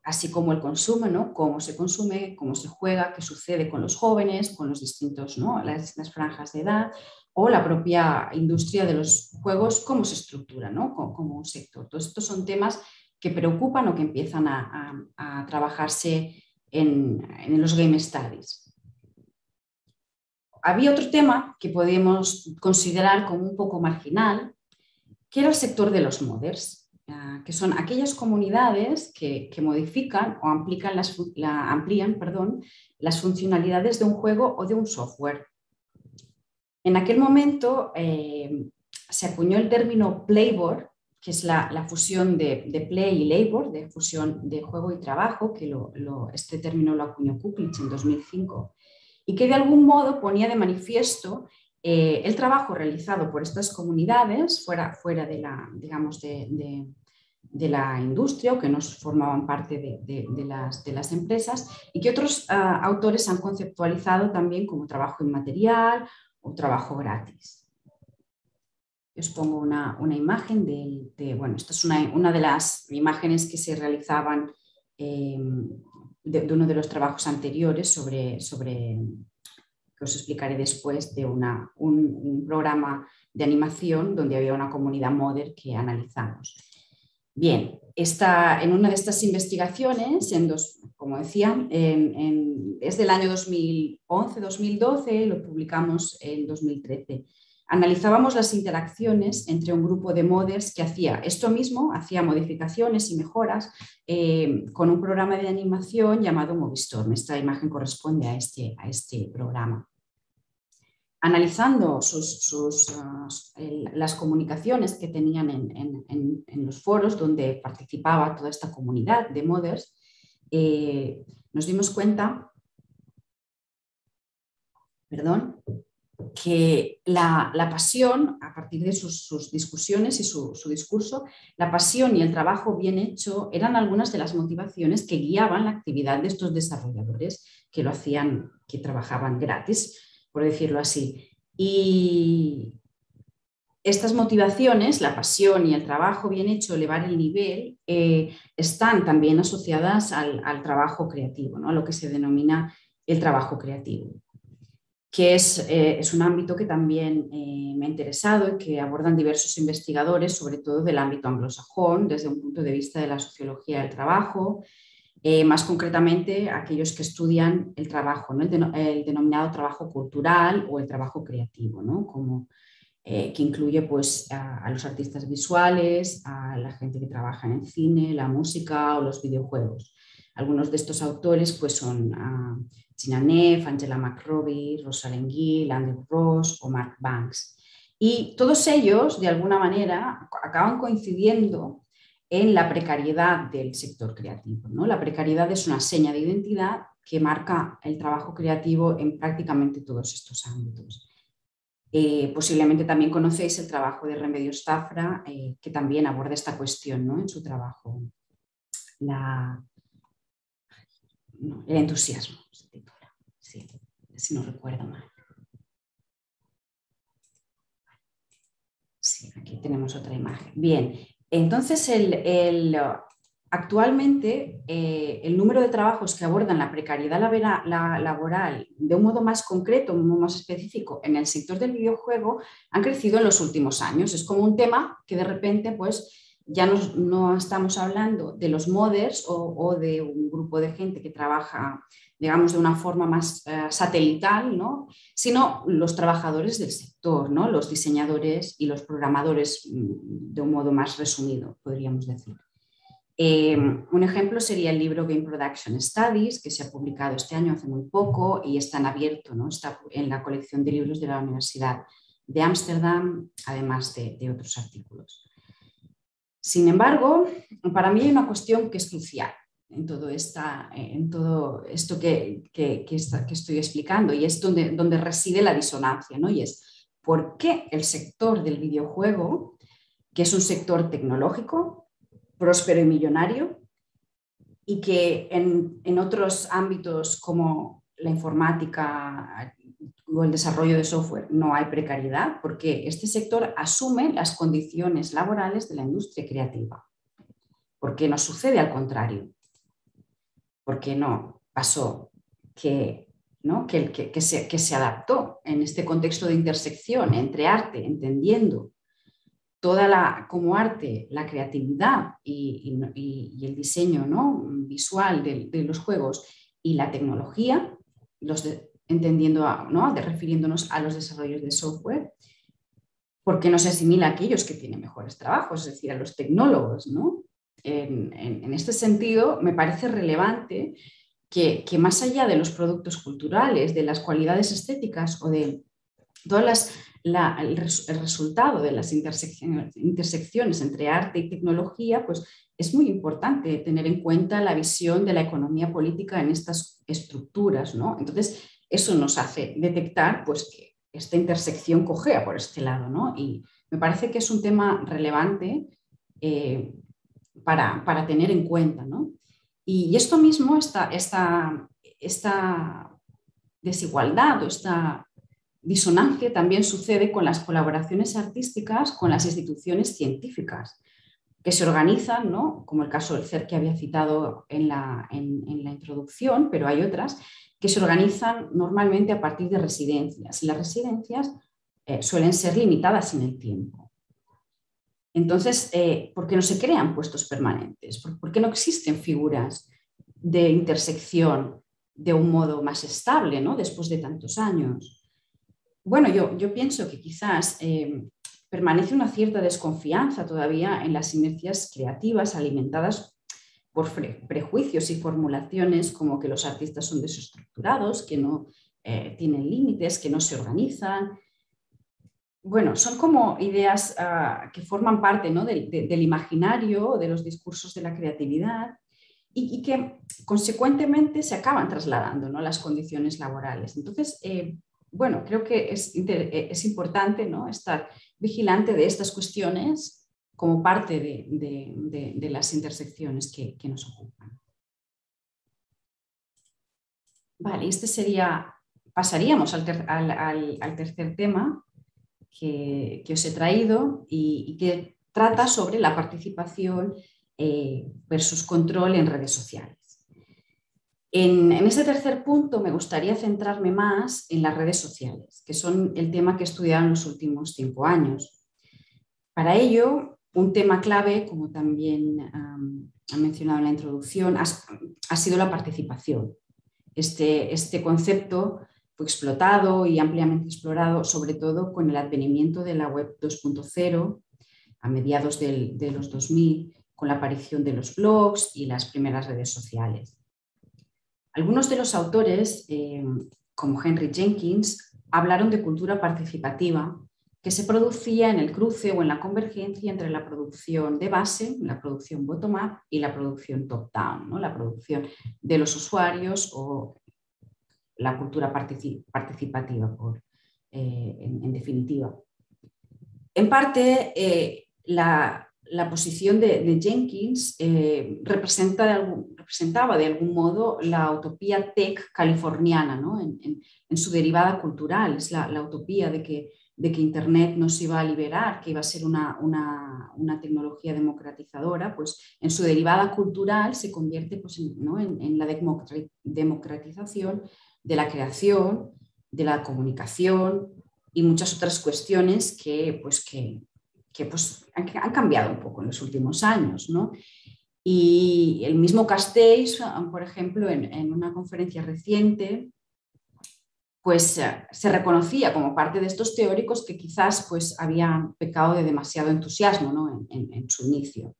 así como el consumo, ¿no? Cómo se consume, cómo se juega, qué sucede con los jóvenes, con los distintos, ¿no? las distintas franjas de edad, o la propia industria de los juegos, cómo se estructura, ¿no? como un sector. Todos estos son temas que preocupan o que empiezan a trabajarse en los Game Studies. Había otro tema que podíamos considerar como un poco marginal, que era el sector de los modders, que son aquellas comunidades que modifican o amplían las funcionalidades de un juego o de un software. En aquel momento se acuñó el término playboard, que es la fusión de play y labor, de fusión de juego y trabajo, que este término lo acuñó Kuklitz en 2005, y que de algún modo ponía de manifiesto el trabajo realizado por estas comunidades fuera de la, digamos, de la industria o que no formaban parte de las empresas y que otros autores han conceptualizado también como trabajo inmaterial o trabajo gratis. Os pongo una imagen bueno, esta es una de las imágenes que se realizaban de uno de los trabajos anteriores sobre que os explicaré después, de un programa de animación donde había una comunidad modder que analizamos. Bien, en una de estas investigaciones, como decía, es del año 2011-2012, lo publicamos en 2013. Analizábamos las interacciones entre un grupo de modders que hacía esto mismo, hacía modificaciones y mejoras con un programa de animación llamado Movistorm. Esta imagen corresponde a este programa. Analizando las comunicaciones que tenían en los foros donde participaba toda esta comunidad de modders, nos dimos cuenta, que la pasión, a partir de sus discusiones y su discurso, la pasión y el trabajo bien hecho eran algunas de las motivaciones que guiaban la actividad de estos desarrolladores que que trabajaban gratis, por decirlo así. Y estas motivaciones, la pasión y el trabajo bien hecho, elevar el nivel, están también asociadas al trabajo creativo, ¿no? A lo que se denomina el trabajo creativo, que es un ámbito que también me ha interesado y que abordan diversos investigadores, sobre todo del ámbito anglosajón, desde un punto de vista de la sociología del trabajo, más concretamente aquellos que estudian el trabajo, ¿no? el denominado trabajo cultural o el trabajo creativo, ¿no? Que incluye pues, a los artistas visuales, a la gente que trabaja en el cine, la música o los videojuegos. Algunos de estos autores pues, son Gina Neff, Angela McRobbie, Rosalind Gill, Andrew Ross o Mark Banks. Y todos ellos, de alguna manera, acaban coincidiendo en la precariedad del sector creativo, ¿no? La precariedad es una seña de identidad que marca el trabajo creativo en prácticamente todos estos ámbitos. Posiblemente también conocéis el trabajo de Remedios Zafra, que también aborda esta cuestión, ¿no? En su trabajo. El entusiasmo se titula, sí, si no recuerdo mal. Sí, aquí tenemos otra imagen. Bien, entonces actualmente el número de trabajos que abordan la precariedad laboral de un modo más concreto, un modo más específico en el sector del videojuego han crecido en los últimos años. Es como un tema que de repente pues ya no estamos hablando de los modders o de un grupo de gente que trabaja, digamos, de una forma más satelital, ¿no? Sino los trabajadores del sector, ¿no? Los diseñadores y los programadores, de un modo más resumido, podríamos decir. Un ejemplo sería el libro Game Production Studies, que se ha publicado este año hace muy poco y está en abierto, ¿no? Está en la colección de libros de la Universidad de Ámsterdam, además de otros artículos. Sin embargo, para mí hay una cuestión que es crucial en todo esto que estoy explicando, y es donde reside la disonancia, ¿no? Y es por qué el sector del videojuego, que es un sector tecnológico, próspero y millonario, y que en otros ámbitos como la informática o el desarrollo de software no hay precariedad, porque este sector asume las condiciones laborales de la industria creativa. ¿Por qué no sucede al contrario? ¿Por qué no pasó que se adaptó en este contexto de intersección entre arte, entendiendo como arte, la creatividad y el diseño, ¿no? Visual de los juegos y la tecnología, refiriéndonos a los desarrollos de software, porque no se asimila a aquellos que tienen mejores trabajos, es decir, a los tecnólogos, ¿no? En este sentido, me parece relevante que más allá de los productos culturales, de las cualidades estéticas o de todas el resultado de las intersecciones entre arte y tecnología, pues es muy importante tener en cuenta la visión de la economía política en estas estructuras, ¿no? Entonces, eso nos hace detectar pues, que esta intersección cojea por este lado, ¿no? Y me parece que es un tema relevante para tener en cuenta, ¿no? Y esto mismo, esta desigualdad o esta disonancia también sucede con las colaboraciones artísticas con las instituciones científicas, que se organizan, ¿no? Como el caso del CERC que había citado en la introducción, pero hay otras, que se organizan normalmente a partir de residencias. Y las residencias suelen ser limitadas en el tiempo. Entonces, ¿por qué no se crean puestos permanentes? ¿Por qué no existen figuras de intersección de un modo más estable, ¿no? Después de tantos años? Bueno, yo pienso que quizás permanece una cierta desconfianza todavía en las inercias creativas alimentadas por prejuicios y formulaciones como que los artistas son desestructurados, que no tienen límites, que no se organizan. Bueno, son como ideas que forman parte, ¿no? del imaginario, de los discursos de la creatividad y que consecuentemente se acaban trasladando, ¿no? a las condiciones laborales. Entonces, bueno, creo que es importante, ¿no? estar vigilante de estas cuestiones como parte de las intersecciones que nos ocupan. Vale, pasaríamos al tercer tema que os he traído y que trata sobre la participación versus control en redes sociales. En este tercer punto me gustaría centrarme más en las redes sociales, que son el tema que he estudiado en los últimos 5 años. Para ello, un tema clave, como también ha mencionado en la introducción, ha sido la participación. Este concepto fue explotado y ampliamente explorado, sobre todo con el advenimiento de la web 2.0 a mediados de los 2000, con la aparición de los blogs y las primeras redes sociales. Algunos de los autores, como Henry Jenkins, hablaron de cultura participativa que se producía en el cruce o en la convergencia entre la producción de base, la producción bottom-up y la producción top-down, ¿no? La producción de los usuarios o la cultura participativa, en definitiva. En parte, la posición de Jenkins representaba de algún modo la utopía tech californiana, ¿no? en su derivada cultural. Es la utopía de que Internet nos iba a liberar, que iba a ser una tecnología democratizadora. Pues en su derivada cultural se convierte, pues, ¿no? en la democratización de la creación, de la comunicación y muchas otras cuestiones que han cambiado un poco en los últimos años, ¿no? Y el mismo Castells, por ejemplo, en una conferencia reciente, pues se reconocía como parte de estos teóricos que quizás pues, habían pecado de demasiado entusiasmo, ¿no? en su inicio.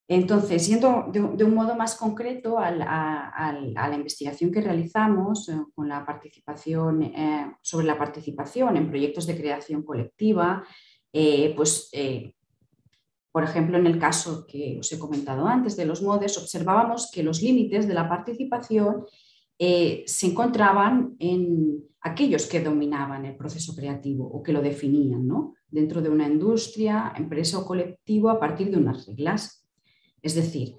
Entonces, yendo de un modo más concreto a la investigación que realizamos con la participación, sobre la participación en proyectos de creación colectiva, por ejemplo, en el caso que os he comentado antes de los MODES, observábamos que los límites de la participación se encontraban en aquellos que dominaban el proceso creativo o que lo definían, ¿no? Dentro de una industria, empresa o colectivo a partir de unas reglas. Es decir,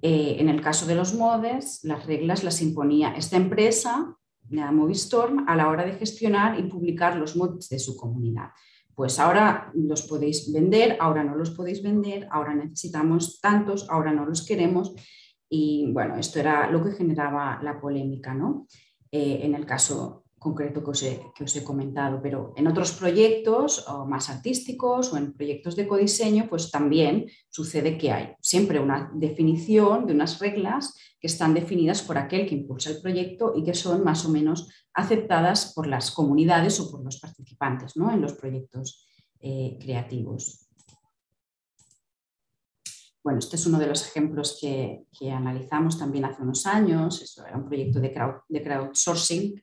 en el caso de los MODES, las reglas las imponía esta empresa, la Movistorm, a la hora de gestionar y publicar los MODES de su comunidad. Pues ahora los podéis vender, ahora no los podéis vender, ahora necesitamos tantos, ahora no los queremos. Y bueno, esto era lo que generaba la polémica, ¿no? En el caso concreto que os he comentado, pero en otros proyectos o más artísticos o en proyectos de codiseño, pues también sucede que hay siempre una definición de unas reglas que están definidas por aquel que impulsa el proyecto y que son más o menos aceptadas por las comunidades o por los participantes, ¿no? En los proyectos creativos. Bueno, este es uno de los ejemplos que analizamos también hace unos años. Esto era un proyecto de crowdsourcing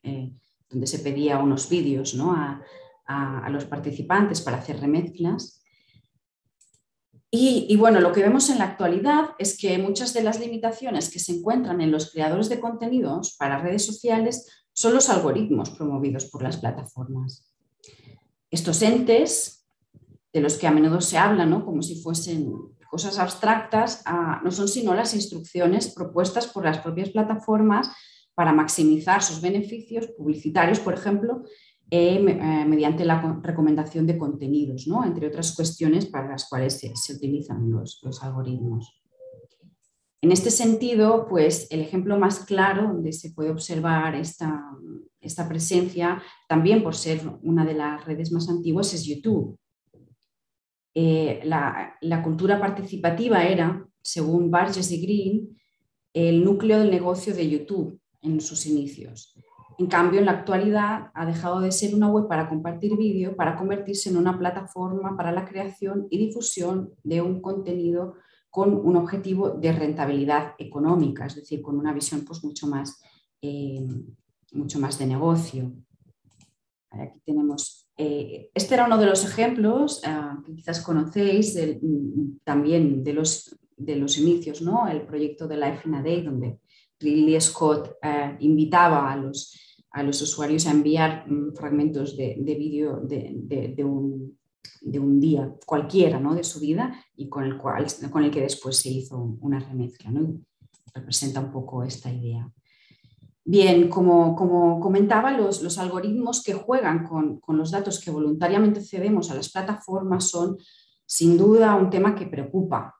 donde se pedía unos vídeos, ¿no? a los participantes para hacer remezclas. Y bueno, lo que vemos en la actualidad es que muchas de las limitaciones que se encuentran en los creadores de contenidos para redes sociales son los algoritmos promovidos por las plataformas. Estos entes, de los que a menudo se habla, ¿no? Como si fuesen cosas abstractas, no son sino las instrucciones propuestas por las propias plataformas para maximizar sus beneficios publicitarios, por ejemplo, mediante la recomendación de contenidos, ¿no? Entre otras cuestiones para las cuales se utilizan los algoritmos. En este sentido, pues el ejemplo más claro donde se puede observar esta presencia, también por ser una de las redes más antiguas, es YouTube. La cultura participativa era, según Burgess y Green, el núcleo del negocio de YouTube en sus inicios. En cambio, en la actualidad ha dejado de ser una web para compartir vídeo para convertirse en una plataforma para la creación y difusión de un contenido con un objetivo de rentabilidad económica, es decir, con una visión pues, mucho más de negocio. Aquí tenemos, este era uno de los ejemplos que quizás conocéis también de los inicios, ¿no? El proyecto de Life in a Day, donde Ridley Scott invitaba a los usuarios a enviar fragmentos de vídeo de un día cualquiera, ¿no? De su vida y con el que después se hizo una remezcla, ¿no? Representa un poco esta idea. Bien, como comentaba, los algoritmos que juegan con los datos que voluntariamente cedemos a las plataformas son sin duda un tema que preocupa.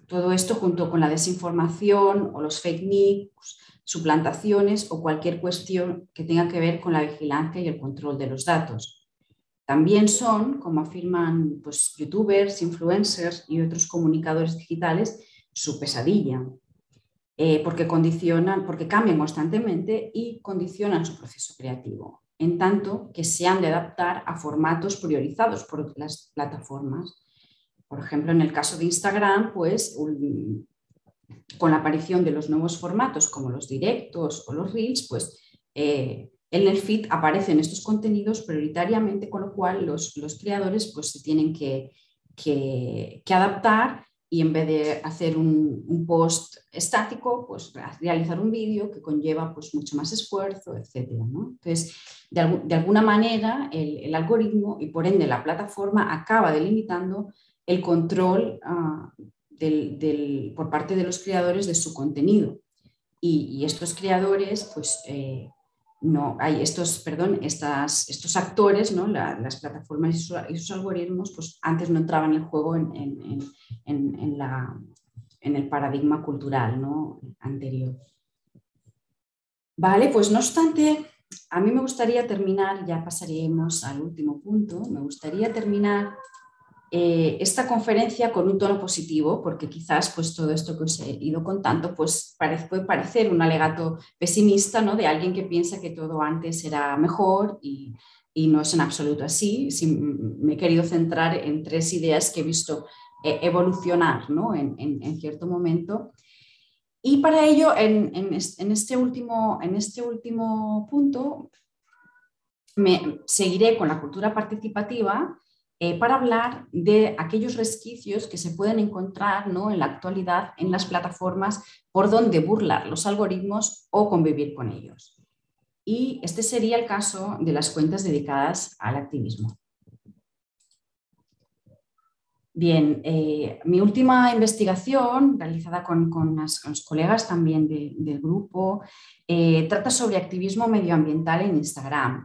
Todo esto junto con la desinformación o los fake news, suplantaciones o cualquier cuestión que tenga que ver con la vigilancia y el control de los datos. También son, como afirman pues, youtubers, influencers y otros comunicadores digitales, su pesadilla, porque cambian constantemente y condicionan su proceso creativo, en tanto que se han de adaptar a formatos priorizados por las plataformas. Por ejemplo, en el caso de Instagram, pues con la aparición de los nuevos formatos como los directos o los reels, pues en el feed aparecen estos contenidos prioritariamente, con lo cual los creadores pues, se tienen que adaptar y en vez de hacer un post estático, pues realizar un vídeo que conlleva pues, mucho más esfuerzo, etc., ¿no? Entonces, de alguna manera, el algoritmo y por ende la plataforma acaba delimitando el control por parte de los creadores de su contenido. Y estos creadores, pues, estos actores, ¿no? Las plataformas y sus algoritmos, pues antes no entraban en el juego en el paradigma cultural, ¿no? Anterior. Vale, pues no obstante, a mí me gustaría terminar, ya pasaremos al último punto, me gustaría terminar esta conferencia con un tono positivo, porque quizás pues, todo esto que os he ido contando pues, puede parecer un alegato pesimista, ¿no? De alguien que piensa que todo antes era mejor y no es en absoluto así. Me he querido centrar en 3 ideas que he visto evolucionar, ¿no? en cierto momento. Y para ello, en este último punto, seguiré con la cultura participativa para hablar de aquellos resquicios que se pueden encontrar, ¿no? en la actualidad en las plataformas por donde burlar los algoritmos o convivir con ellos. Y este sería el caso de las cuentas dedicadas al activismo. Bien, mi última investigación, realizada con los colegas también del grupo, trata sobre activismo medioambiental en Instagram.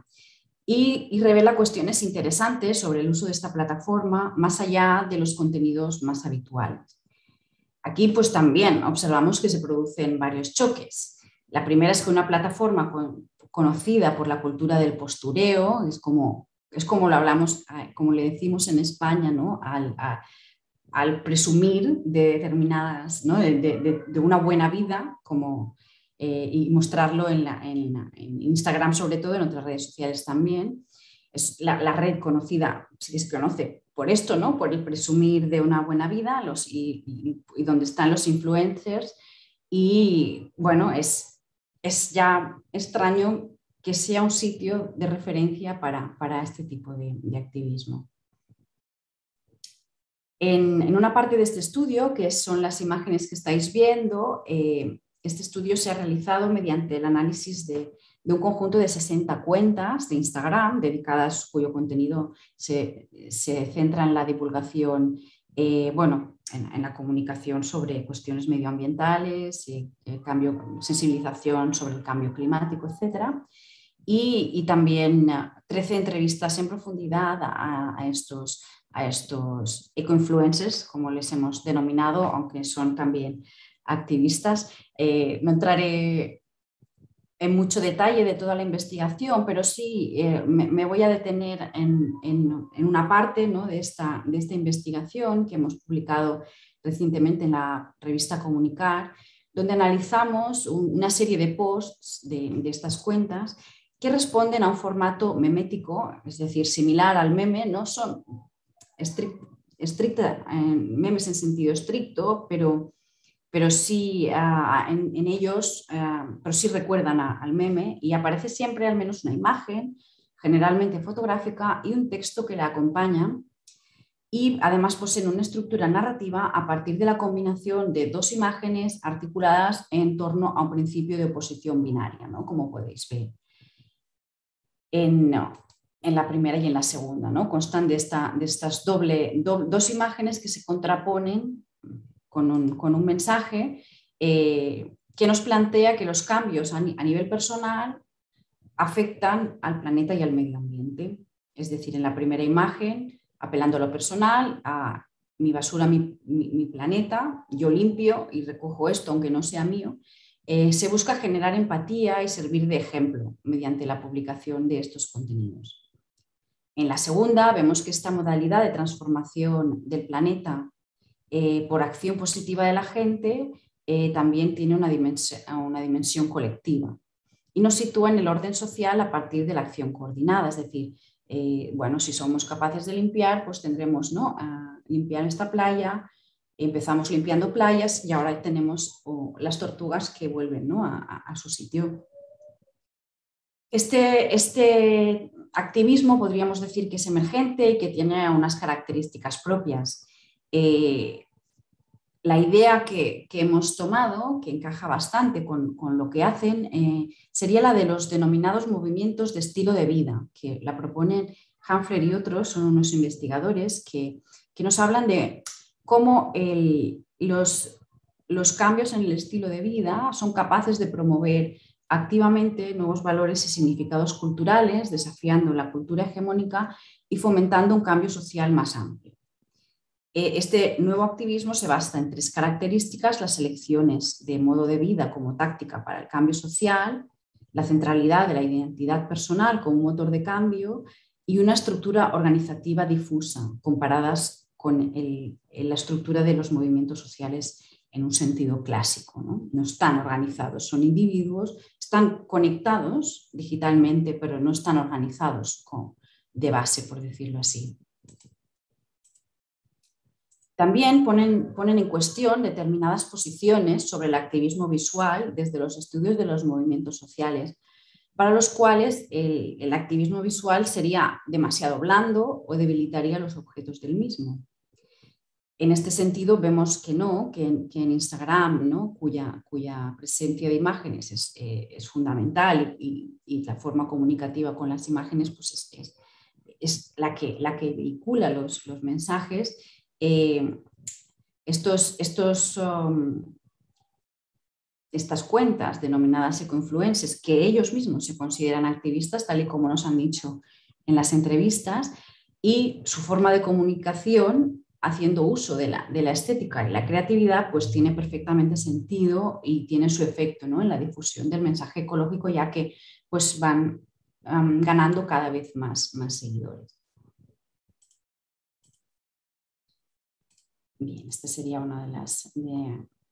Y revela cuestiones interesantes sobre el uso de esta plataforma más allá de los contenidos más habituales. Aquí pues también observamos que se producen varios choques. La primera es que una plataforma conocida por la cultura del postureo, es como lo hablamos, como le decimos en España, ¿no? al presumir de determinadas, ¿no? de una buena vida, y mostrarlo en Instagram, sobre todo, en otras redes sociales también. Es la red conocida, si se conoce por esto, ¿no? Por el presumir de una buena vida y donde están los influencers. Y bueno, es ya extraño que sea un sitio de referencia para este tipo de activismo. En una parte de este estudio, que son las imágenes que estáis viendo, este estudio se ha realizado mediante el análisis de un conjunto de 60 cuentas de Instagram dedicadas, cuyo contenido se centra en la divulgación, en la comunicación sobre cuestiones medioambientales, sensibilización sobre el cambio climático, etc. Y también 13 entrevistas en profundidad a estos eco-influencers, como les hemos denominado, aunque son también activistas. No entraré en mucho detalle de toda la investigación, pero sí me voy a detener en una parte, ¿no?, de esta investigación que hemos publicado recientemente en la revista Comunicar, donde analizamos una serie de posts de estas cuentas que responden a un formato memético, es decir, similar al meme. No son memes en sentido estricto, pero sí en ellos, pero sí recuerdan al meme, y aparece siempre al menos una imagen, generalmente fotográfica, y un texto que la acompaña, y además poseen una estructura narrativa a partir de la combinación de dos imágenes articuladas en torno a un principio de oposición binaria, ¿no?, como podéis ver en la primera y en la segunda, ¿no? Constan de estas dos imágenes que se contraponen con un mensaje que nos plantea que los cambios a nivel personal afectan al planeta y al medio ambiente. Es decir, en la primera imagen, apelando a lo personal, a mi basura, mi planeta, yo limpio y recojo esto aunque no sea mío, se busca generar empatía y servir de ejemplo mediante la publicación de estos contenidos. En la segunda vemos que esta modalidad de transformación del planeta por acción positiva de la gente también tiene una dimensión colectiva y nos sitúa en el orden social a partir de la acción coordinada. Es decir, bueno, si somos capaces de limpiar, pues tendremos, ¿no?, a limpiar esta playa. Empezamos limpiando playas y ahora tenemos las tortugas que vuelven, ¿no?, a su sitio. Este activismo podríamos decir que es emergente y que tiene unas características propias. La idea que hemos tomado, que encaja bastante con lo que hacen, sería la de los denominados movimientos de estilo de vida, que la proponen Hanfler y otros, son unos investigadores que nos hablan de cómo los cambios en el estilo de vida son capaces de promover activamente nuevos valores y significados culturales, desafiando la cultura hegemónica y fomentando un cambio social más amplio. Este nuevo activismo se basa en tres características: las elecciones de modo de vida como táctica para el cambio social, la centralidad de la identidad personal como motor de cambio y una estructura organizativa difusa, comparadas con la estructura de los movimientos sociales en un sentido clásico, ¿no? No están organizados, son individuos, están conectados digitalmente, pero no están organizados de base, por decirlo así. También ponen en cuestión determinadas posiciones sobre el activismo visual desde los estudios de los movimientos sociales, para los cuales el activismo visual sería demasiado blando o debilitaría los objetos del mismo. En este sentido vemos que no, que en Instagram, ¿no?, cuya presencia de imágenes es fundamental y la forma comunicativa con las imágenes pues es la que vehicula los mensajes. Estas cuentas denominadas eco-influencers, que ellos mismos se consideran activistas, tal y como nos han dicho en las entrevistas, y su forma de comunicación, haciendo uso de la estética y la creatividad, pues tiene perfectamente sentido y tiene su efecto, ¿no?, en la difusión del mensaje ecológico, ya que pues van ganando cada vez más seguidores. Bien, esta sería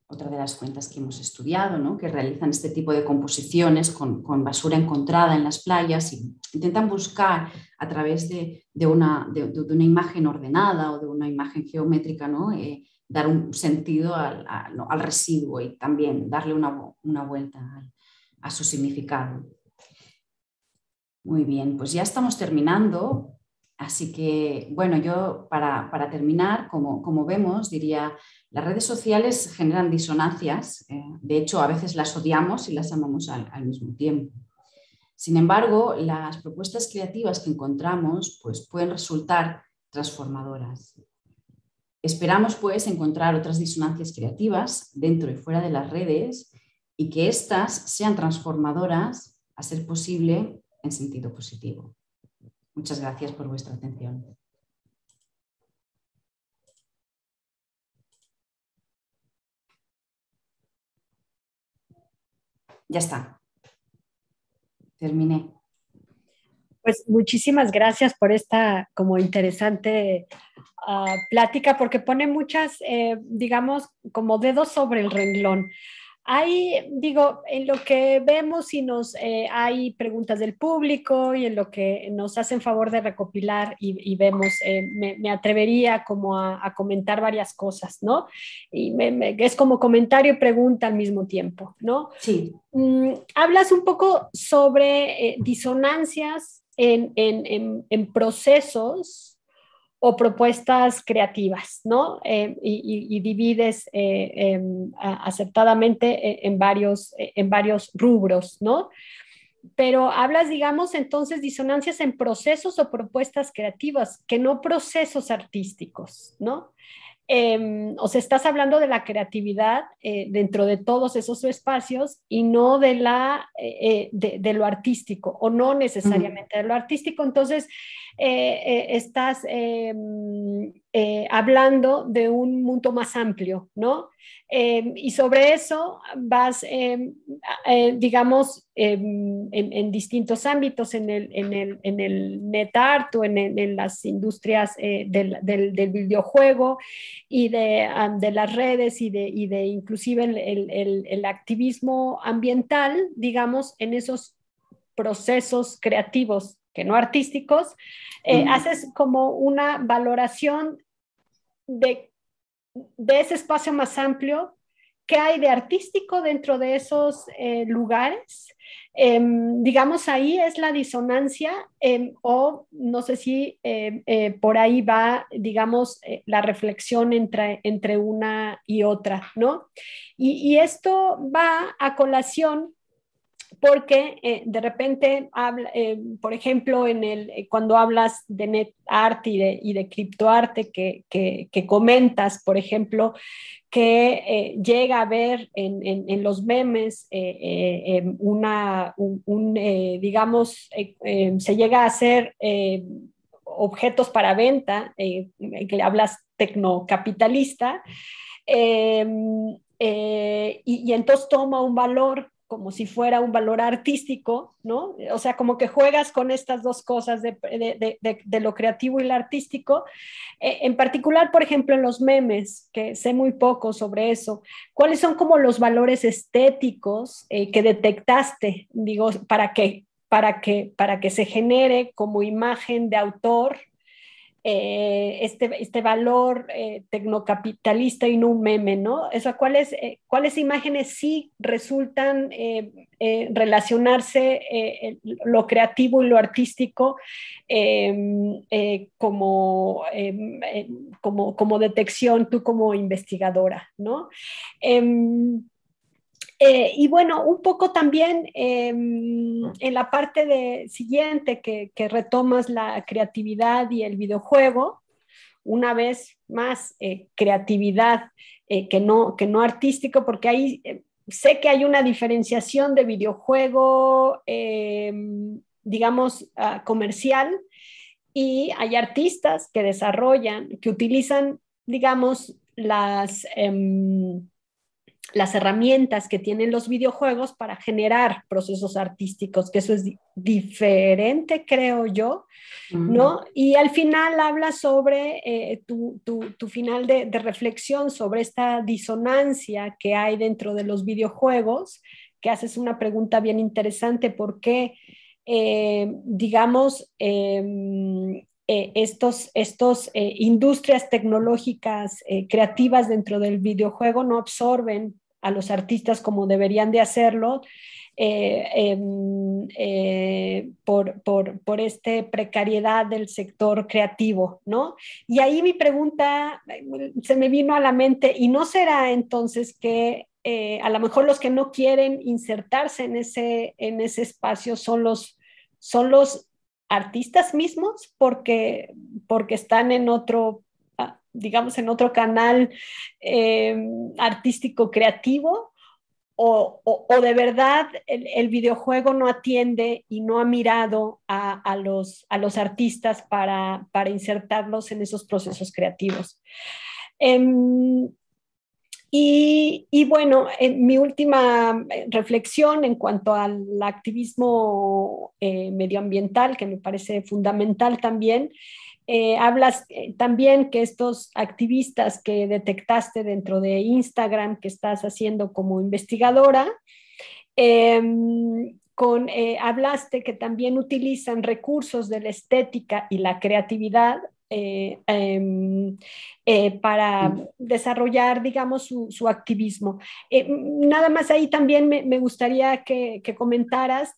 otra de las cuentas que hemos estudiado, ¿no?, que realizan este tipo de composiciones con basura encontrada en las playas y intentan buscar a través de una imagen ordenada o de una imagen geométrica, ¿no?, dar un sentido al residuo y también darle una vuelta a su significado. Muy bien, pues ya estamos terminando. Así que, bueno, yo para terminar, como vemos, diría, las redes sociales generan disonancias. De hecho, a veces las odiamos y las amamos al mismo tiempo. Sin embargo, las propuestas creativas que encontramos pues, pueden resultar transformadoras. Esperamos, pues, encontrar otras disonancias creativas dentro y fuera de las redes y que éstas sean transformadoras, a ser posible, en sentido positivo. Muchas gracias por vuestra atención. Ya está. Terminé. Pues muchísimas gracias por esta como interesante plática, porque pone muchas, digamos, como dedos sobre el renglón. Hay, digo, en lo que vemos y hay preguntas del público y en lo que nos hacen favor de recopilar y vemos, me atrevería como a comentar varias cosas, ¿no? Y es como comentario y pregunta al mismo tiempo, ¿no? Sí. Hablas un poco sobre disonancias en procesos o propuestas creativas, ¿no? Y divides aceptadamente en varios rubros, ¿no? Pero hablas, digamos, entonces disonancias en procesos o propuestas creativas, que no procesos artísticos, ¿no? O sea, estás hablando de la creatividad dentro de todos esos espacios y no de lo artístico, o no necesariamente de lo artístico. Entonces, estás hablando de un mundo más amplio, ¿no? Y sobre eso vas, digamos, en distintos ámbitos, en el net art o en las industrias del videojuego y de las redes y de inclusive el activismo ambiental, digamos, en esos procesos creativos que no artísticos, haces como una valoración de ese espacio más amplio, qué hay de artístico dentro de esos lugares. Digamos, ahí es la disonancia, o no sé si por ahí va, digamos, la reflexión entre una y otra, ¿no? Y esto va a colación porque de repente, por ejemplo, cuando hablas de net art y de criptoarte, que comentas, por ejemplo, que llega a ver en los memes digamos, se llega a hacer objetos para venta, que hablas tecnocapitalista, y entonces toma un valor como si fuera un valor artístico, ¿no? O sea, como que juegas con estas dos cosas de lo creativo y lo artístico. En particular, por ejemplo, en los memes, que sé muy poco sobre eso, ¿cuáles son como los valores estéticos que detectaste, digo, para que se genere como imagen de autor este valor tecnocapitalista y no un meme, ¿no? O sea, ¿cuáles imágenes sí resultan relacionarse lo creativo y lo artístico como detección, tú como investigadora, ¿no? Y bueno, un poco también en la parte siguiente que retomas la creatividad y el videojuego, una vez más creatividad que no artístico, porque ahí sé que hay una diferenciación de videojuego, digamos, comercial, y hay artistas que desarrollan, que utilizan, digamos, las herramientas que tienen los videojuegos para generar procesos artísticos, que eso es diferente, creo yo, ¿no? Y al final habla sobre tu final de reflexión sobre esta disonancia que hay dentro de los videojuegos, que haces una pregunta bien interesante, ¿por qué, digamos, estos industrias tecnológicas creativas dentro del videojuego no absorben a los artistas como deberían de hacerlo por esta precariedad del sector creativo, ¿no? Y ahí mi pregunta se me vino a la mente, ¿y no será entonces que a lo mejor los que no quieren insertarse en ese espacio son los artistas mismos porque están en otro, digamos, en otro canal artístico creativo, o de verdad el videojuego no atiende y no ha mirado a los artistas para insertarlos en esos procesos creativos. Y bueno, mi última reflexión en cuanto al activismo medioambiental, que me parece fundamental también, hablas también que estos activistas que detectaste dentro de Instagram, que estás haciendo como investigadora, eh, hablaste que también utilizan recursos de la estética y la creatividad para desarrollar, digamos, su activismo. Nada más ahí también me gustaría que comentaras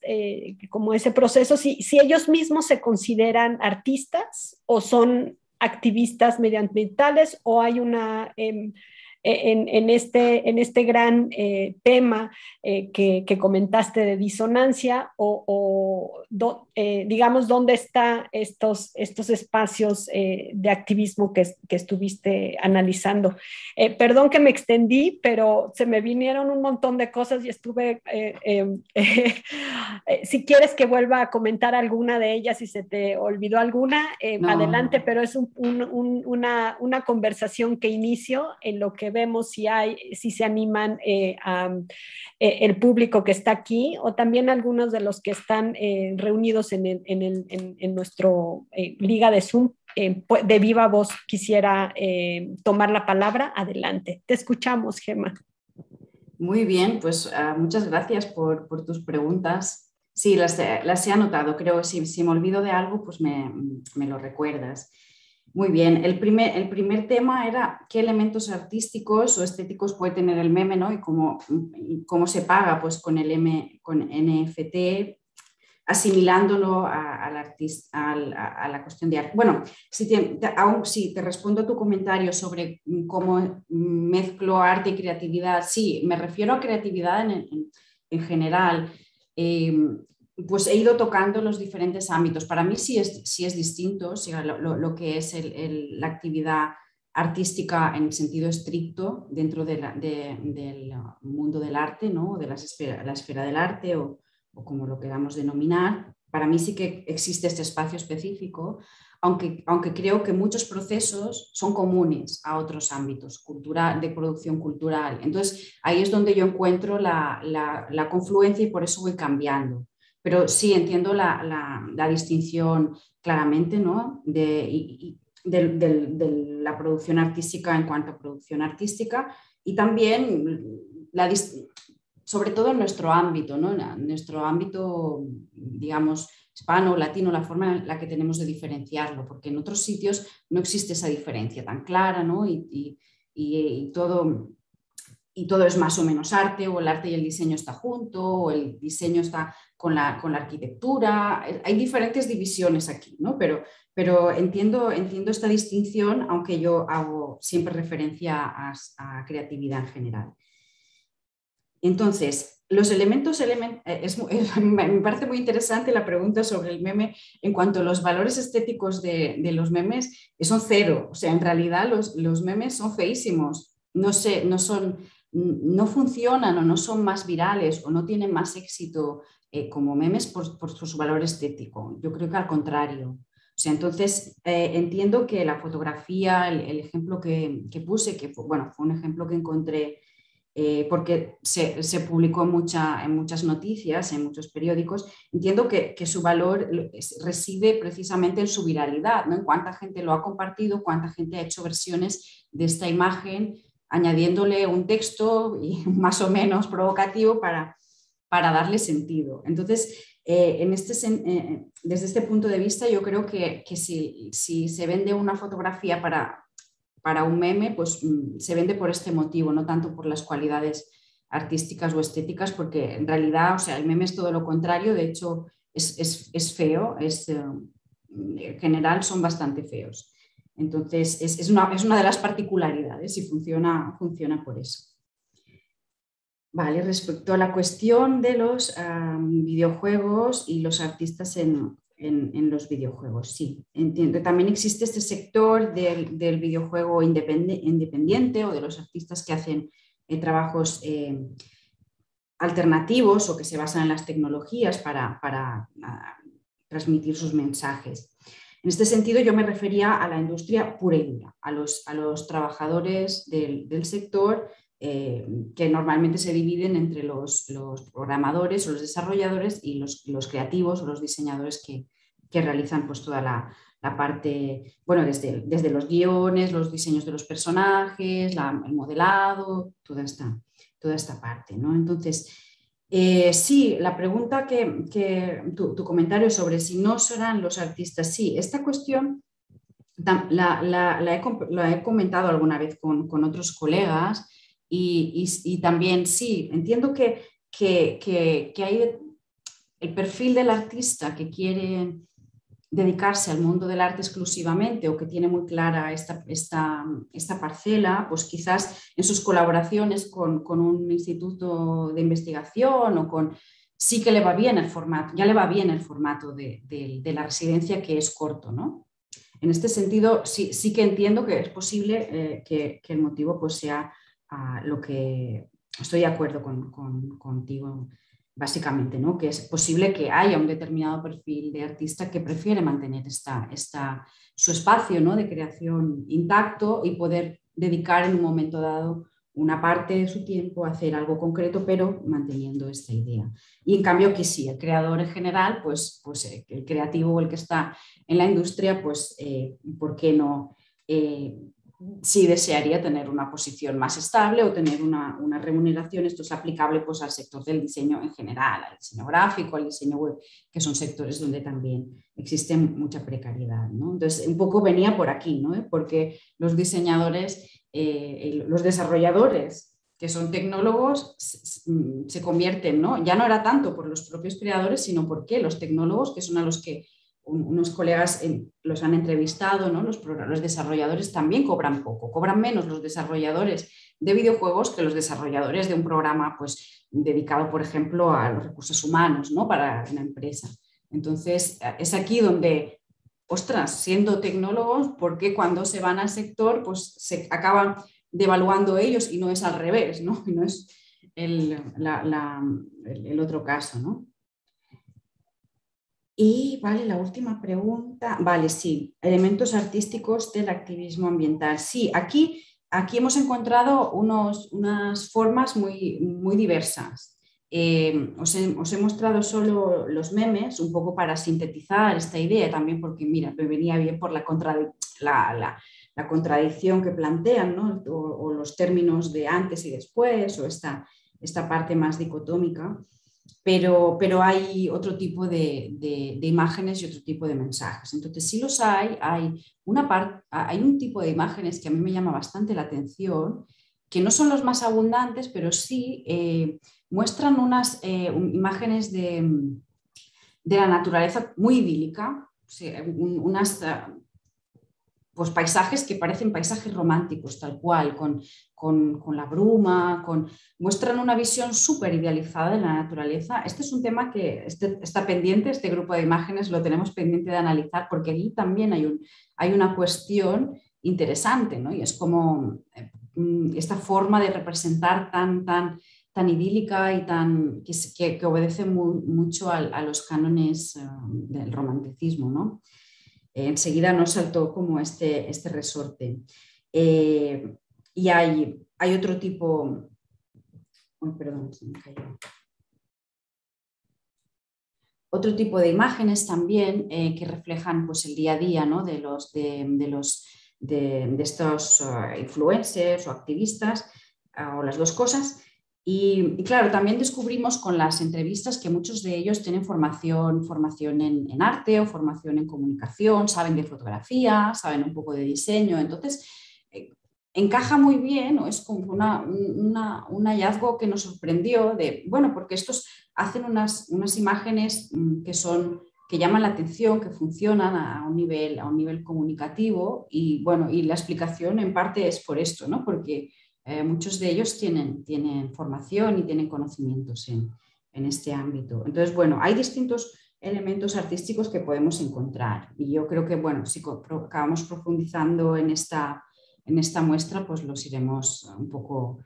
como ese proceso, si ellos mismos se consideran artistas o son activistas medioambientales o hay una... en este gran tema que comentaste de disonancia digamos, dónde están estos espacios de activismo que estuviste analizando. Perdón que me extendí, pero se me vinieron un montón de cosas y estuve, si quieres que vuelva a comentar alguna de ellas, si se te olvidó alguna, No. adelante, pero es una conversación que inicio en lo que vemos si se animan el público que está aquí o también algunos de los que están reunidos en nuestro liga de Zoom. De viva voz quisiera tomar la palabra. Adelante. Te escuchamos, Gemma. Muy bien, pues muchas gracias por tus preguntas. Sí, las he anotado, creo. Si me olvido de algo, pues me lo recuerdas. Muy bien, el primer tema era qué elementos artísticos o estéticos puede tener el meme, ¿no? Y cómo se paga pues, con NFT, asimilándolo al artista, a la cuestión de arte. Bueno, si te respondo a tu comentario sobre cómo mezclo arte y creatividad, sí, me refiero a creatividad en general. Pues he ido tocando los diferentes ámbitos. Para mí sí es distinto, o sea, lo que es la actividad artística en sentido estricto dentro del mundo del arte, ¿no? De la esfera del arte o como lo queramos denominar. Para mí sí que existe este espacio específico, aunque creo que muchos procesos son comunes a otros ámbitos de producción cultural. Entonces, ahí es donde yo encuentro la confluencia y por eso voy cambiando. Pero sí entiendo la distinción claramente, ¿no? de la producción artística en cuanto a producción artística y también sobre todo en nuestro ámbito, ¿no? En nuestro ámbito, digamos, hispano, latino, la forma en la que tenemos de diferenciarlo, porque en otros sitios no existe esa diferencia tan clara, ¿no? Y todo es más o menos arte, o el arte y el diseño está junto, o el diseño está con la arquitectura. Hay diferentes divisiones aquí, ¿no? Pero entiendo esta distinción, aunque yo hago siempre referencia a creatividad en general. Entonces, los elementos, me parece muy interesante la pregunta sobre el meme en cuanto a los valores estéticos de los memes, son cero. O sea, en realidad los memes son feísimos, no funcionan o no son más virales o no tienen más éxito como memes por su valor estético. Yo creo que al contrario. O sea, entonces entiendo que la fotografía, el ejemplo que puse, que fue un ejemplo que encontré porque se publicó en muchas noticias, en muchos periódicos, entiendo que su valor reside precisamente en su viralidad, ¿no? En cuánta gente lo ha compartido, cuánta gente ha hecho versiones de esta imagen, añadiéndole un texto y más o menos provocativo para darle sentido. Entonces, desde este punto de vista, yo creo que si se vende una fotografía para un meme, pues se vende por este motivo, no tanto por las cualidades artísticas o estéticas, porque en realidad, o sea, el meme es todo lo contrario, de hecho es feo, en general son bastante feos. Entonces es una de las particularidades y funciona por eso. Vale, respecto a la cuestión de los videojuegos y los artistas en los videojuegos, sí, entiendo. También existe este sector del videojuego independiente o de los artistas que hacen trabajos alternativos o que se basan en las tecnologías para transmitir sus mensajes. En este sentido, yo me refería a la industria pura y dura, a los trabajadores del sector que normalmente se dividen entre los programadores o los desarrolladores y los creativos o los diseñadores que realizan pues, toda la parte, bueno, desde los guiones, los diseños de los personajes, el modelado, toda esta parte, ¿no? Entonces, sí, la pregunta tu comentario sobre si no serán los artistas, sí, esta cuestión la he comentado alguna vez con otros colegas y también sí, entiendo que hay el perfil del artista que quiere dedicarse al mundo del arte exclusivamente o que tiene muy clara esta parcela, pues quizás en sus colaboraciones con un instituto de investigación sí que le va bien el formato, ya le va bien el formato de la residencia que es corto, ¿no? En este sentido, sí que entiendo que es posible que el motivo pues, sea lo que estoy de acuerdo contigo, básicamente, ¿no? Que es posible que haya un determinado perfil de artista que prefiere mantener su espacio, ¿no? de creación intacto y poder dedicar en un momento dado una parte de su tiempo a hacer algo concreto, pero manteniendo esta idea. Y en cambio que sí, el creador en general, pues el creativo o el que está en la industria, pues ¿por qué no? Sí desearía tener una posición más estable o tener una remuneración. Esto es aplicable pues, al sector del diseño en general, al diseño gráfico, al diseño web, que son sectores donde también existe mucha precariedad, ¿no? Entonces, un poco venía por aquí, ¿no? Porque los diseñadores, los desarrolladores, que son tecnólogos, se convierten, ¿no? Ya no era tanto por los propios creadores, sino porque los tecnólogos, que son a los que unos colegas los han entrevistado, ¿no? Los desarrolladores también cobran poco, cobran menos los desarrolladores de videojuegos que los desarrolladores de un programa pues, dedicado, por ejemplo, a los recursos humanos, ¿no? Para una empresa. Entonces, es aquí donde, ostras, siendo tecnólogos, ¿por qué cuando se van al sector pues, se acaban devaluando ellos y no es al revés, ¿no? Y no es el otro caso, ¿no? Y vale, la última pregunta. Vale, sí, elementos artísticos del activismo ambiental. Sí, aquí hemos encontrado unas formas muy diversas. Os he mostrado solo los memes, un poco para sintetizar esta idea, también porque, mira, me venía bien por la contradicción que plantean, ¿no? o los términos de antes y después, o esta parte más dicotómica. Pero hay otro tipo de imágenes y otro tipo de mensajes. Entonces, sí los hay un tipo de imágenes que a mí me llama bastante la atención, que no son los más abundantes, pero sí muestran unas imágenes de la naturaleza muy idílica, o sea, unas pues paisajes que parecen paisajes románticos, tal cual, con la bruma, muestran una visión súper idealizada de la naturaleza. Este es un tema que está pendiente, este grupo de imágenes lo tenemos pendiente de analizar, porque allí también hay una cuestión interesante, ¿no? Y es como esta forma de representar tan idílica y que obedece mucho a los cánones del romanticismo, ¿no? Enseguida nos saltó como este resorte. Y hay otro tipo... Oh, perdón, se me cayó. Otro tipo de imágenes también que reflejan pues, el día a día, ¿no? de estos influencers o activistas, o las dos cosas. Y claro, también descubrimos con las entrevistas que muchos de ellos tienen formación en arte o formación en comunicación, saben de fotografía, saben un poco de diseño. Entonces, encaja muy bien, o es como un hallazgo que nos sorprendió porque estos hacen unas imágenes que llaman la atención, que funcionan a un nivel comunicativo y la explicación en parte es por esto, ¿no? Porque muchos de ellos tienen formación y tienen conocimientos en este ámbito. Entonces, hay distintos elementos artísticos que podemos encontrar y yo creo que, si acabamos profundizando en esta muestra, pues los iremos un poco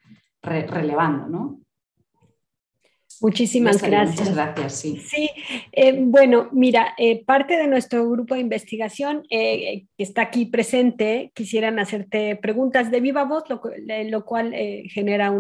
relevando, ¿no? Muchísimas gracias. Muchas gracias, sí. Sí, bueno, mira, parte de nuestro grupo de investigación que está aquí presente, quisieran hacerte preguntas de viva voz, lo cual genera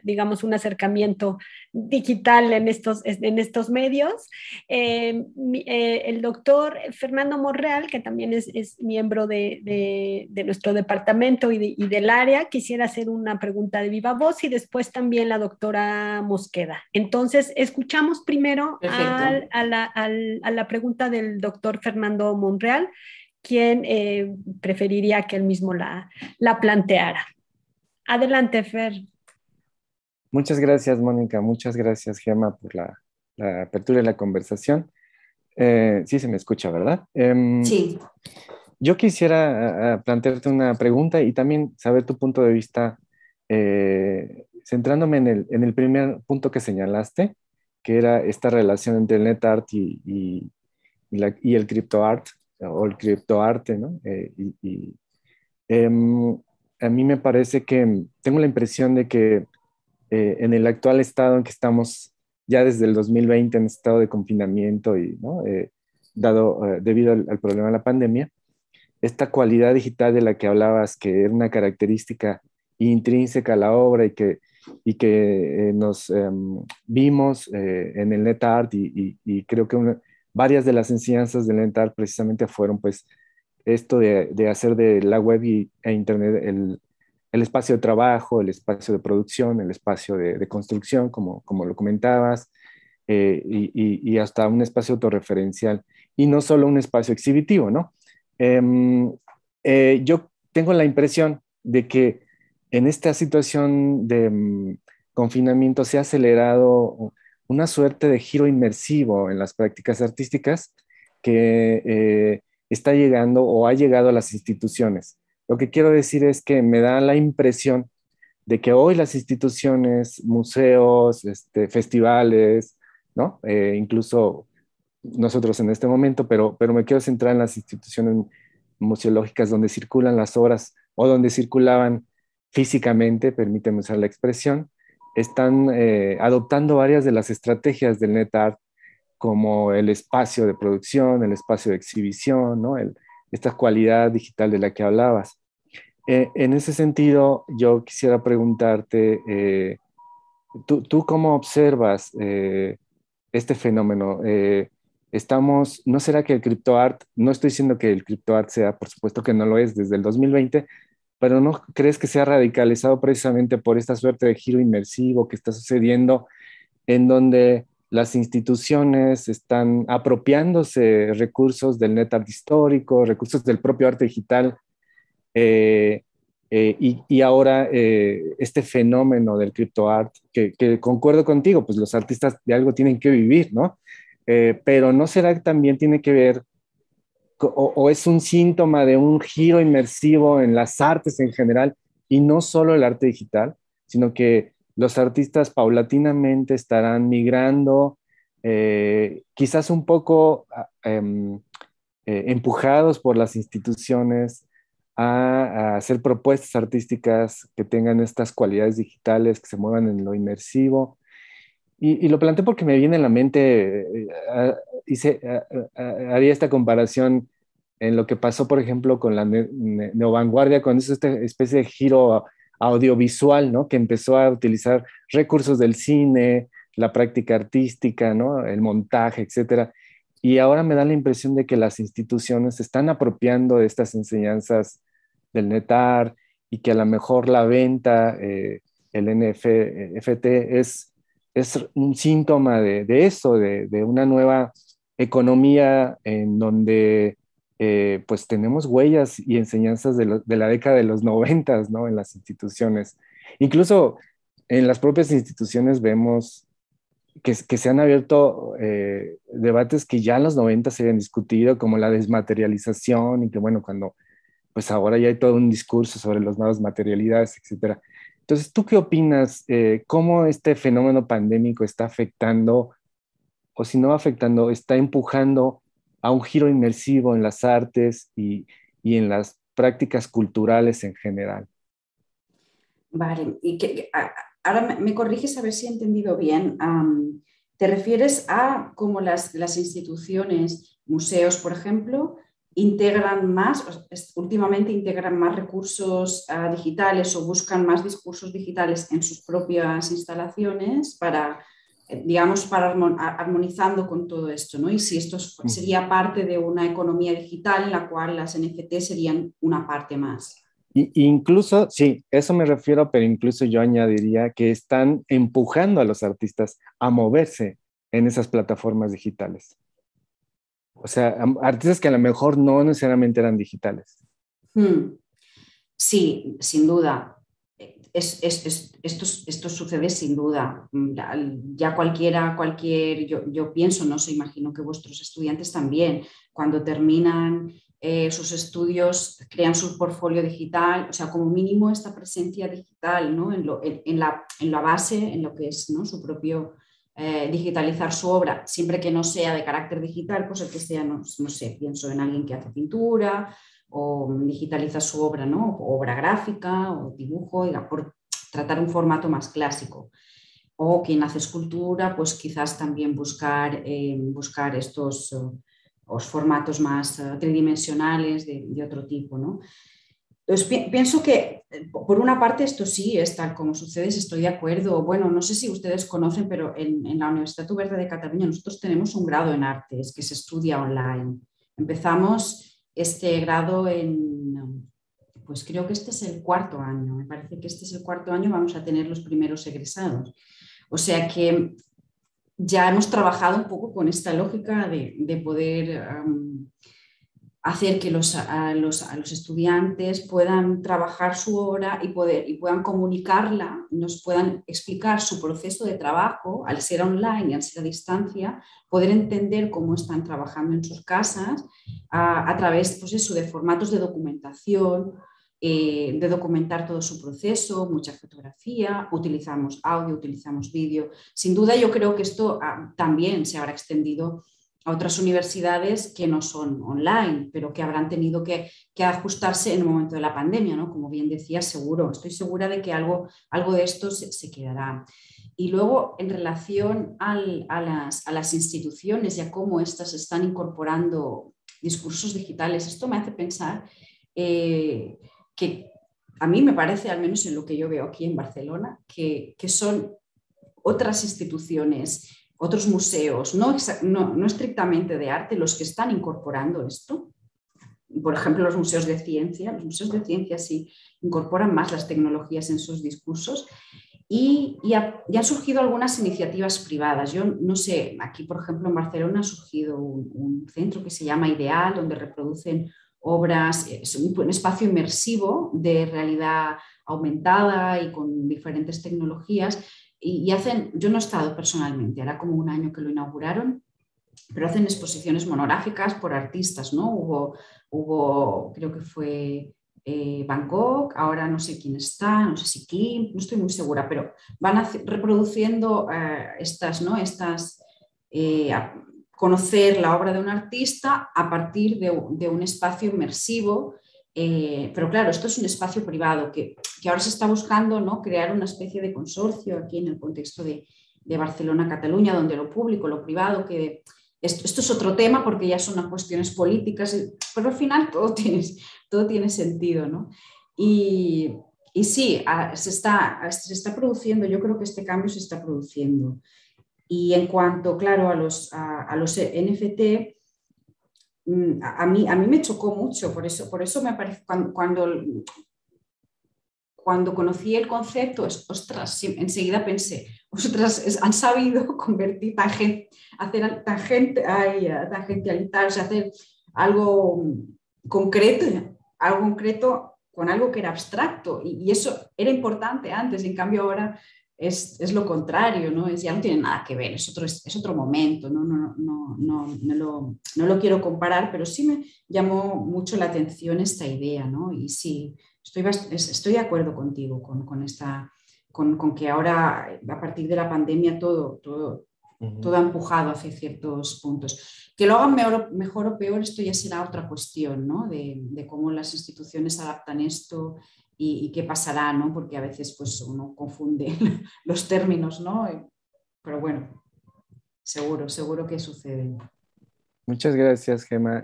digamos, un acercamiento digital en estos medios. El doctor Fernando Monreal, que también es miembro de nuestro departamento y del área, quisiera hacer una pregunta de viva voz y después también la doctora Mosqueda. Entonces, escuchamos primero a la pregunta del doctor Fernando Monreal, quien preferiría que él mismo la planteara. Adelante, Fer. Muchas gracias, Mónica. Muchas gracias, Gemma, por la apertura de la conversación. Sí se me escucha, ¿verdad? Sí. Yo quisiera plantearte una pregunta y también saber tu punto de vista, centrándome en el primer punto que señalaste, que era esta relación entre el net art y el cryptoart, o el criptoarte, ¿no? A mí me parece que tengo la impresión de que en el actual estado en que estamos ya desde el 2020 en estado de confinamiento y, ¿no? Debido al problema de la pandemia, esta cualidad digital de la que hablabas, que era una característica intrínseca a la obra y que nos vimos en el NetArt y creo que varias de las enseñanzas del NetArt precisamente fueron pues esto de hacer de la web e Internet el espacio de trabajo, el espacio de producción, el espacio de construcción, como lo comentabas, y hasta un espacio autorreferencial, y no solo un espacio exhibitivo, ¿no? Yo tengo la impresión de que en esta situación de confinamiento se ha acelerado una suerte de giro inmersivo en las prácticas artísticas que está llegando o ha llegado a las instituciones. Lo que quiero decir es que me da la impresión de que hoy las instituciones, museos, festivales, ¿no? Incluso nosotros en este momento, pero me quiero centrar en las instituciones museológicas donde circulan las obras o donde circulaban físicamente, permíteme usar la expresión, están adoptando varias de las estrategias del NetArt, como el espacio de producción, el espacio de exhibición, ¿no? Esta cualidad digital de la que hablabas. En ese sentido, yo quisiera preguntarte, ¿tú cómo observas este fenómeno? ¿No será que el criptoart, no estoy diciendo que el criptoart sea, por supuesto que no lo es desde el 2020, pero ¿no crees que se ha radicalizado precisamente por esta suerte de giro inmersivo que está sucediendo en donde las instituciones están apropiándose recursos del NetArt histórico, recursos del propio arte digital, y ahora este fenómeno del criptoart, que concuerdo contigo, pues los artistas de algo tienen que vivir, ¿no? Pero ¿no será que también tiene que ver o es un síntoma de un giro inmersivo en las artes en general y no solo el arte digital, sino que los artistas paulatinamente estarán migrando, quizás un poco empujados por las instituciones a hacer propuestas artísticas que tengan estas cualidades digitales, que se muevan en lo inmersivo? Y lo planteo porque me viene en la mente, haría esta comparación en lo que pasó, por ejemplo, con la neovanguardia, con esta especie de giro audiovisual, ¿no? Que empezó a utilizar recursos del cine, la práctica artística, ¿no? El montaje, etcétera. Y ahora me da la impresión de que las instituciones se están apropiando de estas enseñanzas del NetArt y que a lo mejor la venta, el NFT, es un síntoma de eso, de una nueva economía en donde pues tenemos huellas y enseñanzas de la década de los 90, ¿no? En las instituciones. Incluso en las propias instituciones vemos que se han abierto debates que ya en los 90 se habían discutido, como la desmaterialización, y que bueno, cuando pues ahora ya hay todo un discurso sobre las nuevas materialidades, etcétera. Entonces, ¿tú qué opinas? ¿Cómo este fenómeno pandémico está afectando, o si no afectando, está empujando a un giro inmersivo en las artes y en las prácticas culturales en general? Vale, y ahora me corriges a ver si he entendido bien. ¿Te refieres a cómo las instituciones, museos, por ejemplo, últimamente integran más recursos digitales o buscan más discursos digitales en sus propias instalaciones para, digamos, para armonizando con todo esto, ¿no? Y si esto sería parte de una economía digital en la cual las NFT serían una parte más. Incluso, sí, eso me refiero, pero incluso yo añadiría que están empujando a los artistas a moverse en esas plataformas digitales. O sea, artistas que a lo mejor no necesariamente eran digitales. Sí, sin duda. Esto sucede sin duda. Ya yo pienso, no sé, imagino que vuestros estudiantes también, cuando terminan sus estudios, crean su portfolio digital, o sea, como mínimo esta presencia digital, ¿no? en la base, en lo que es, ¿no? Su propio digitalizar su obra, siempre que no sea de carácter digital, pues el que sea, no sé, pienso en alguien que hace pintura o digitaliza su obra, ¿no? O obra gráfica o dibujo, por tratar un formato más clásico. O quien hace escultura, pues quizás también buscar estos los formatos más tridimensionales de otro tipo, ¿no? Entonces, pienso que, por una parte, esto sí es tal como sucede, estoy de acuerdo. Bueno, no sé si ustedes conocen, pero en la Universitat Oberta de Cataluña nosotros tenemos un grado en artes que se estudia online. Empezamos este grado pues creo que este es el 4º año, me parece que este es el 4º año, vamos a tener los primeros egresados. O sea que ya hemos trabajado un poco con esta lógica de poder hacer que a los estudiantes puedan trabajar su obra y puedan comunicarla, nos puedan explicar su proceso de trabajo, al ser online y al ser a distancia, poder entender cómo están trabajando en sus casas a través, pues eso, de formatos de documentación, de documentar todo su proceso, mucha fotografía, utilizamos audio, utilizamos vídeo. Sin duda yo creo que esto también se habrá extendido a otras universidades que no son online, pero que habrán tenido que ajustarse en el momento de la pandemia, ¿no? Como bien decía, estoy segura de que algo de esto se quedará. Y luego, en relación a las instituciones y a cómo éstas están incorporando discursos digitales, esto me hace pensar que a mí me parece, al menos en lo que yo veo aquí en Barcelona, que son otras instituciones, otros museos, no estrictamente de arte, los que están incorporando esto. Por ejemplo, los museos de ciencia sí incorporan más las tecnologías en sus discursos y han surgido algunas iniciativas privadas. Yo no sé, aquí por ejemplo en Barcelona ha surgido un centro que se llama Ideal, donde reproducen obras, es un espacio inmersivo de realidad aumentada y con diferentes tecnologías. Y hacen, yo no he estado personalmente, hará como un año que lo inauguraron, pero hacen exposiciones monográficas por artistas, ¿no? Hubo creo que fue Van Gogh, ahora no sé quién está, no sé si Klimt, no estoy muy segura, pero van reproduciendo conocer la obra de un artista a partir de un espacio inmersivo. Pero claro, esto es un espacio privado que ahora se está buscando, ¿no? Crear una especie de consorcio aquí en el contexto de Barcelona-Cataluña, donde lo público, lo privado, que esto es otro tema porque ya son cuestiones políticas, pero al final todo tiene sentido, ¿no? Y sí, se está produciendo, yo creo que este cambio se está produciendo. Y en cuanto, claro, a los NFT, a mí me chocó mucho, por eso me parece, cuando conocí el concepto, ostras, enseguida pensé, ostras, han sabido convertir tangencializar, o sea, hacer algo concreto con algo que era abstracto, y eso era importante antes, en cambio ahora es lo contrario, ¿no? Ya no tiene nada que ver, es otro momento, no lo quiero comparar, pero sí me llamó mucho la atención esta idea, ¿no? Y sí, estoy de acuerdo contigo con que ahora, a partir de la pandemia, todo ha empujado hacia ciertos puntos. Que lo hagan mejor o peor, esto ya será otra cuestión, ¿no? De cómo las instituciones adaptan esto y qué pasará, ¿no? Porque a veces pues uno confunde los términos, ¿no? Pero bueno, seguro que sucede. Muchas gracias, Gema.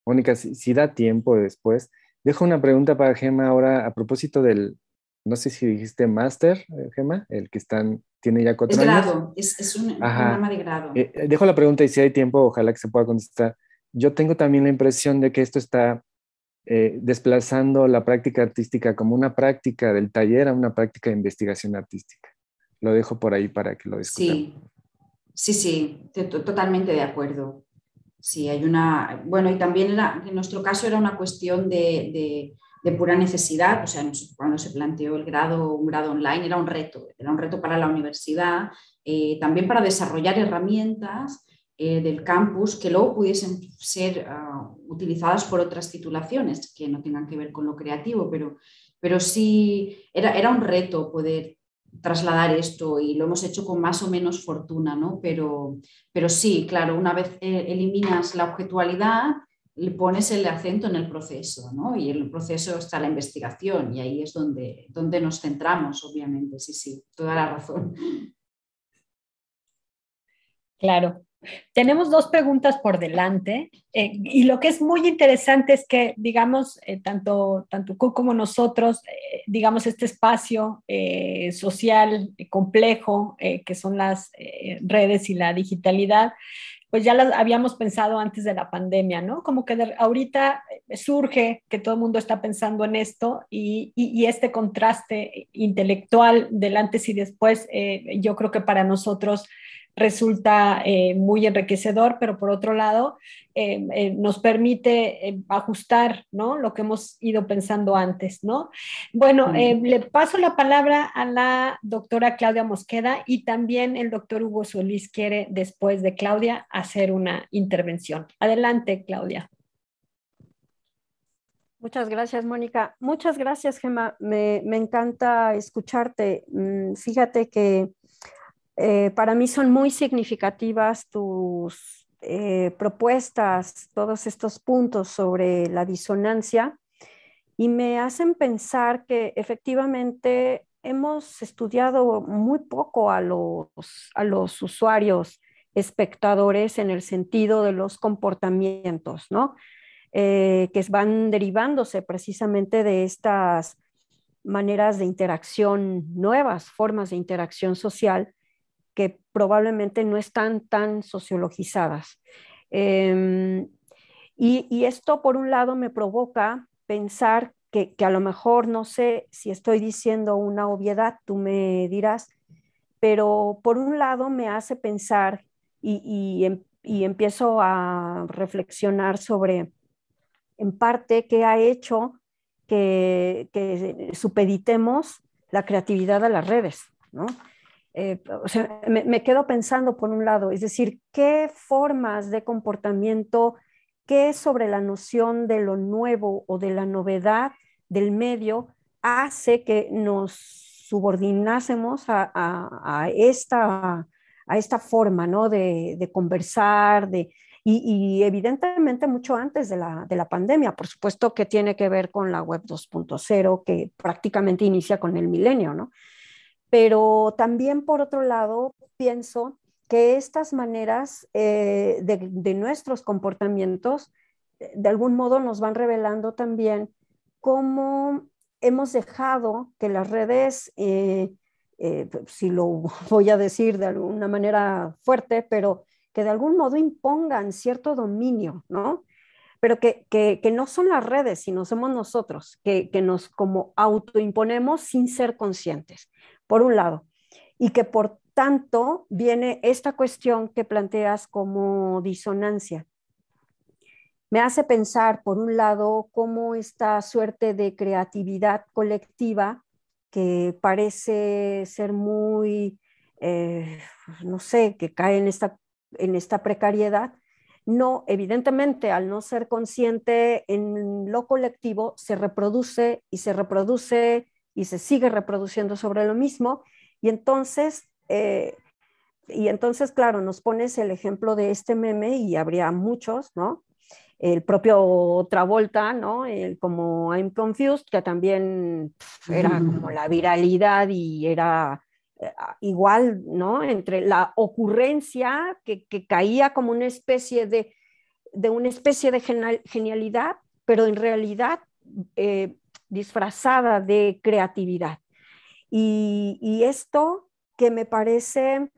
Mónica, si da tiempo después, dejo una pregunta para Gema ahora a propósito del, no sé si dijiste máster, Gema, el que tiene ya 4 Es años. grado, es un Ajá. programa de grado. Dejo la pregunta y si hay tiempo, ojalá que se pueda contestar. Yo tengo también la impresión de que esto está desplazando la práctica artística como una práctica del taller a una práctica de investigación artística. Lo dejo por ahí para que lo discutamos. Sí, totalmente de acuerdo. Sí, hay una, bueno, y también en nuestro caso era una cuestión de pura necesidad, o sea, cuando se planteó un grado online, era un reto para la universidad, también para desarrollar herramientas del campus que luego pudiesen ser utilizadas por otras titulaciones que no tengan que ver con lo creativo, pero sí era un reto poder trasladar esto y lo hemos hecho con más o menos fortuna, ¿no? Pero sí, claro, una vez eliminas la objetualidad, le pones el acento en el proceso, ¿no? Y en el proceso está la investigación y ahí es donde nos centramos, obviamente, sí, toda la razón. Claro. Tenemos 2 preguntas por delante y lo que es muy interesante es que, digamos, tanto Q como nosotros, digamos, este espacio social complejo que son las redes y la digitalidad, pues ya las habíamos pensado antes de la pandemia, ¿no? Como que ahorita surge que todo el mundo está pensando en esto y este contraste intelectual del antes y después, yo creo que para nosotros resulta muy enriquecedor, pero por otro lado nos permite ajustar, ¿no? Lo que hemos ido pensando antes, ¿no? Bueno, le paso la palabra a la doctora Claudia Mosqueda y también el doctor Hugo Solís quiere, después de Claudia, hacer una intervención. Adelante, Claudia. Muchas gracias, Mónica. Muchas gracias, Gema. Me encanta escucharte. Fíjate que para mí son muy significativas tus propuestas, todos estos puntos sobre la disonancia, y me hacen pensar que efectivamente hemos estudiado muy poco a los usuarios espectadores en el sentido de los comportamientos, ¿no? Que van derivándose precisamente de estas maneras de interacción, nuevas formas de interacción social que probablemente no están tan sociologizadas. Y esto, por un lado, me provoca pensar que a lo mejor, no sé si estoy diciendo una obviedad, tú me dirás, pero por un lado me hace pensar y empiezo a reflexionar sobre, en parte, qué ha hecho que supeditemos la creatividad a las redes, ¿no? O sea, me quedo pensando por un lado, es decir, qué formas de comportamiento, qué sobre la noción de lo nuevo o de la novedad del medio hace que nos subordinásemos a esta forma, ¿no? de conversar, y evidentemente mucho antes de la pandemia, por supuesto que tiene que ver con la web 2.0, que prácticamente inicia con el milenio, ¿no? Pero también, por otro lado, pienso que estas maneras de nuestros comportamientos de algún modo nos van revelando también cómo hemos dejado que las redes, si lo voy a decir de alguna manera fuerte, pero que de algún modo impongan cierto dominio, ¿no? Pero que no son las redes, sino somos nosotros, que nos como autoimponemos sin ser conscientes, por un lado, y que por tanto viene esta cuestión que planteas como disonancia. Me hace pensar, por un lado, cómo esta suerte de creatividad colectiva, que parece ser muy, no sé, que cae en esta precariedad, no, evidentemente, al no ser consciente en lo colectivo, se reproduce y se reproduce y se sigue reproduciendo sobre lo mismo. Y entonces, claro, nos pones el ejemplo de este meme y habría muchos, ¿no? el propio Travolta, ¿no? Como I'm Confused, que también era como la viralidad y era igual, ¿no? Entre la ocurrencia que caía como una especie de una especie de genialidad, pero en realidad disfrazada de creatividad. Y esto que me parece,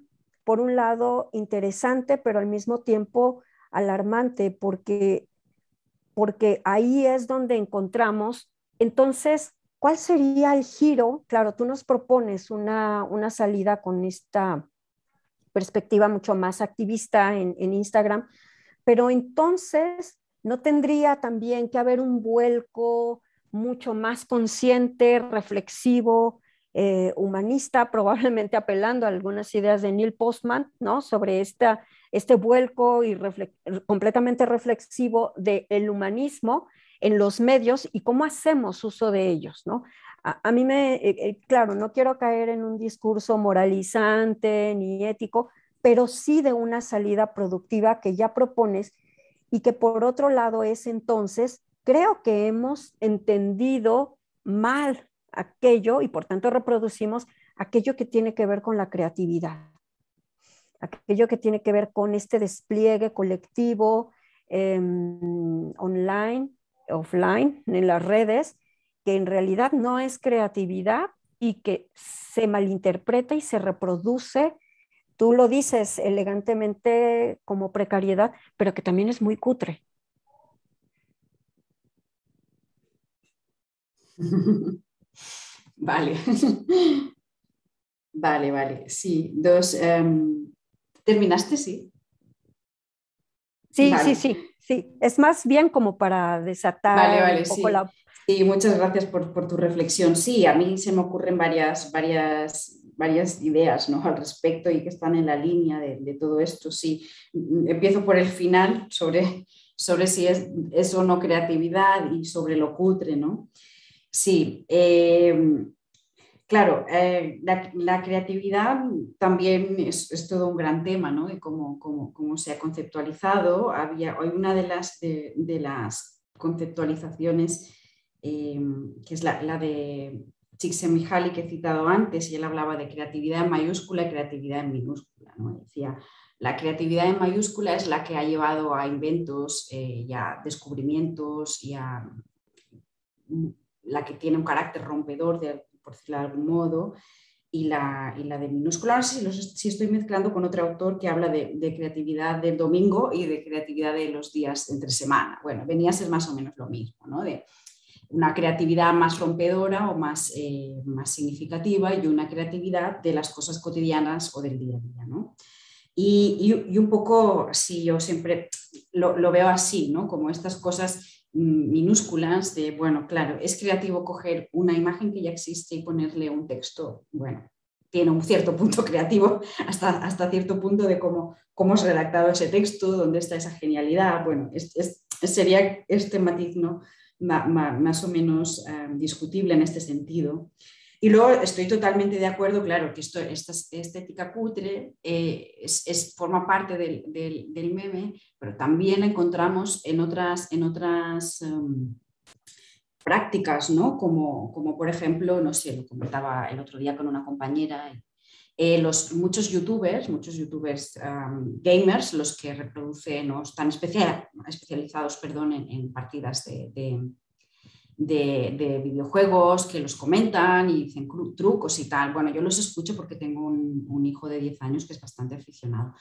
por un lado, interesante, pero al mismo tiempo alarmante, porque ahí es donde encontramos, entonces, ¿cuál sería el giro? Claro, tú nos propones una salida con esta perspectiva mucho más activista en Instagram, pero entonces no tendría también que haber un vuelco mucho más consciente, reflexivo, humanista, probablemente apelando a algunas ideas de Neil Postman, ¿no? Sobre este vuelco y completamente reflexivo del humanismo en los medios y cómo hacemos uso de ellos, ¿no? A mí claro, no quiero caer en un discurso moralizante ni ético, pero sí de una salida productiva que ya propones y que por otro lado es entonces, creo que hemos entendido mal aquello y por tanto reproducimos aquello que tiene que ver con la creatividad, aquello que tiene que ver con este despliegue colectivo online, offline, en las redes, que en realidad no es creatividad y que se malinterpreta y se reproduce. Tú lo dices elegantemente como precariedad, pero que también es muy cutre. Vale. Vale. Sí, ¿terminaste? Sí. Sí, Vale. sí. Es más bien como para desatar un poco sí. Sí, muchas gracias por tu reflexión. Sí, a mí se me ocurren varias ideas, ¿no? Al respecto y que están en la línea de todo esto. Sí, empiezo por el final sobre si es o no creatividad y sobre lo cutre, ¿no? Sí, claro, la creatividad también es todo un gran tema, ¿no? De cómo se ha conceptualizado. Hay una de las conceptualizaciones que es la de Csikszentmihalyi que he citado antes, y él hablaba de creatividad en mayúscula y creatividad en minúscula, ¿no? Decía, la creatividad en mayúscula es la que ha llevado a inventos y a descubrimientos y a la que tiene un carácter rompedor, por decirlo de algún modo, y la de minúscula. No sé si estoy mezclando con otro autor que habla de creatividad del domingo y de creatividad de los días entre semana. Bueno, venía a ser más o menos lo mismo, ¿no? De una creatividad más rompedora o más significativa y una creatividad de las cosas cotidianas o del día a día, ¿no? Y un poco, sí, yo siempre lo veo así, ¿no? Como estas cosas minúsculas de, bueno, claro, es creativo coger una imagen que ya existe y ponerle un texto, bueno, tiene un cierto punto creativo hasta cierto punto de cómo es redactado ese texto, dónde está esa genialidad, bueno, sería este matiz, ¿no? Más o menos discutible en este sentido. Y luego estoy totalmente de acuerdo, claro, que esta estética cutre forma parte del meme, pero también la encontramos en otras prácticas, ¿no? Como por ejemplo, no sé, lo comentaba el otro día con una compañera, muchos youtubers gamers, los que reproducen o están especializados en partidas de videojuegos, que los comentan y dicen trucos y tal. Bueno, yo los escucho porque tengo un hijo de 10 años que es bastante aficionado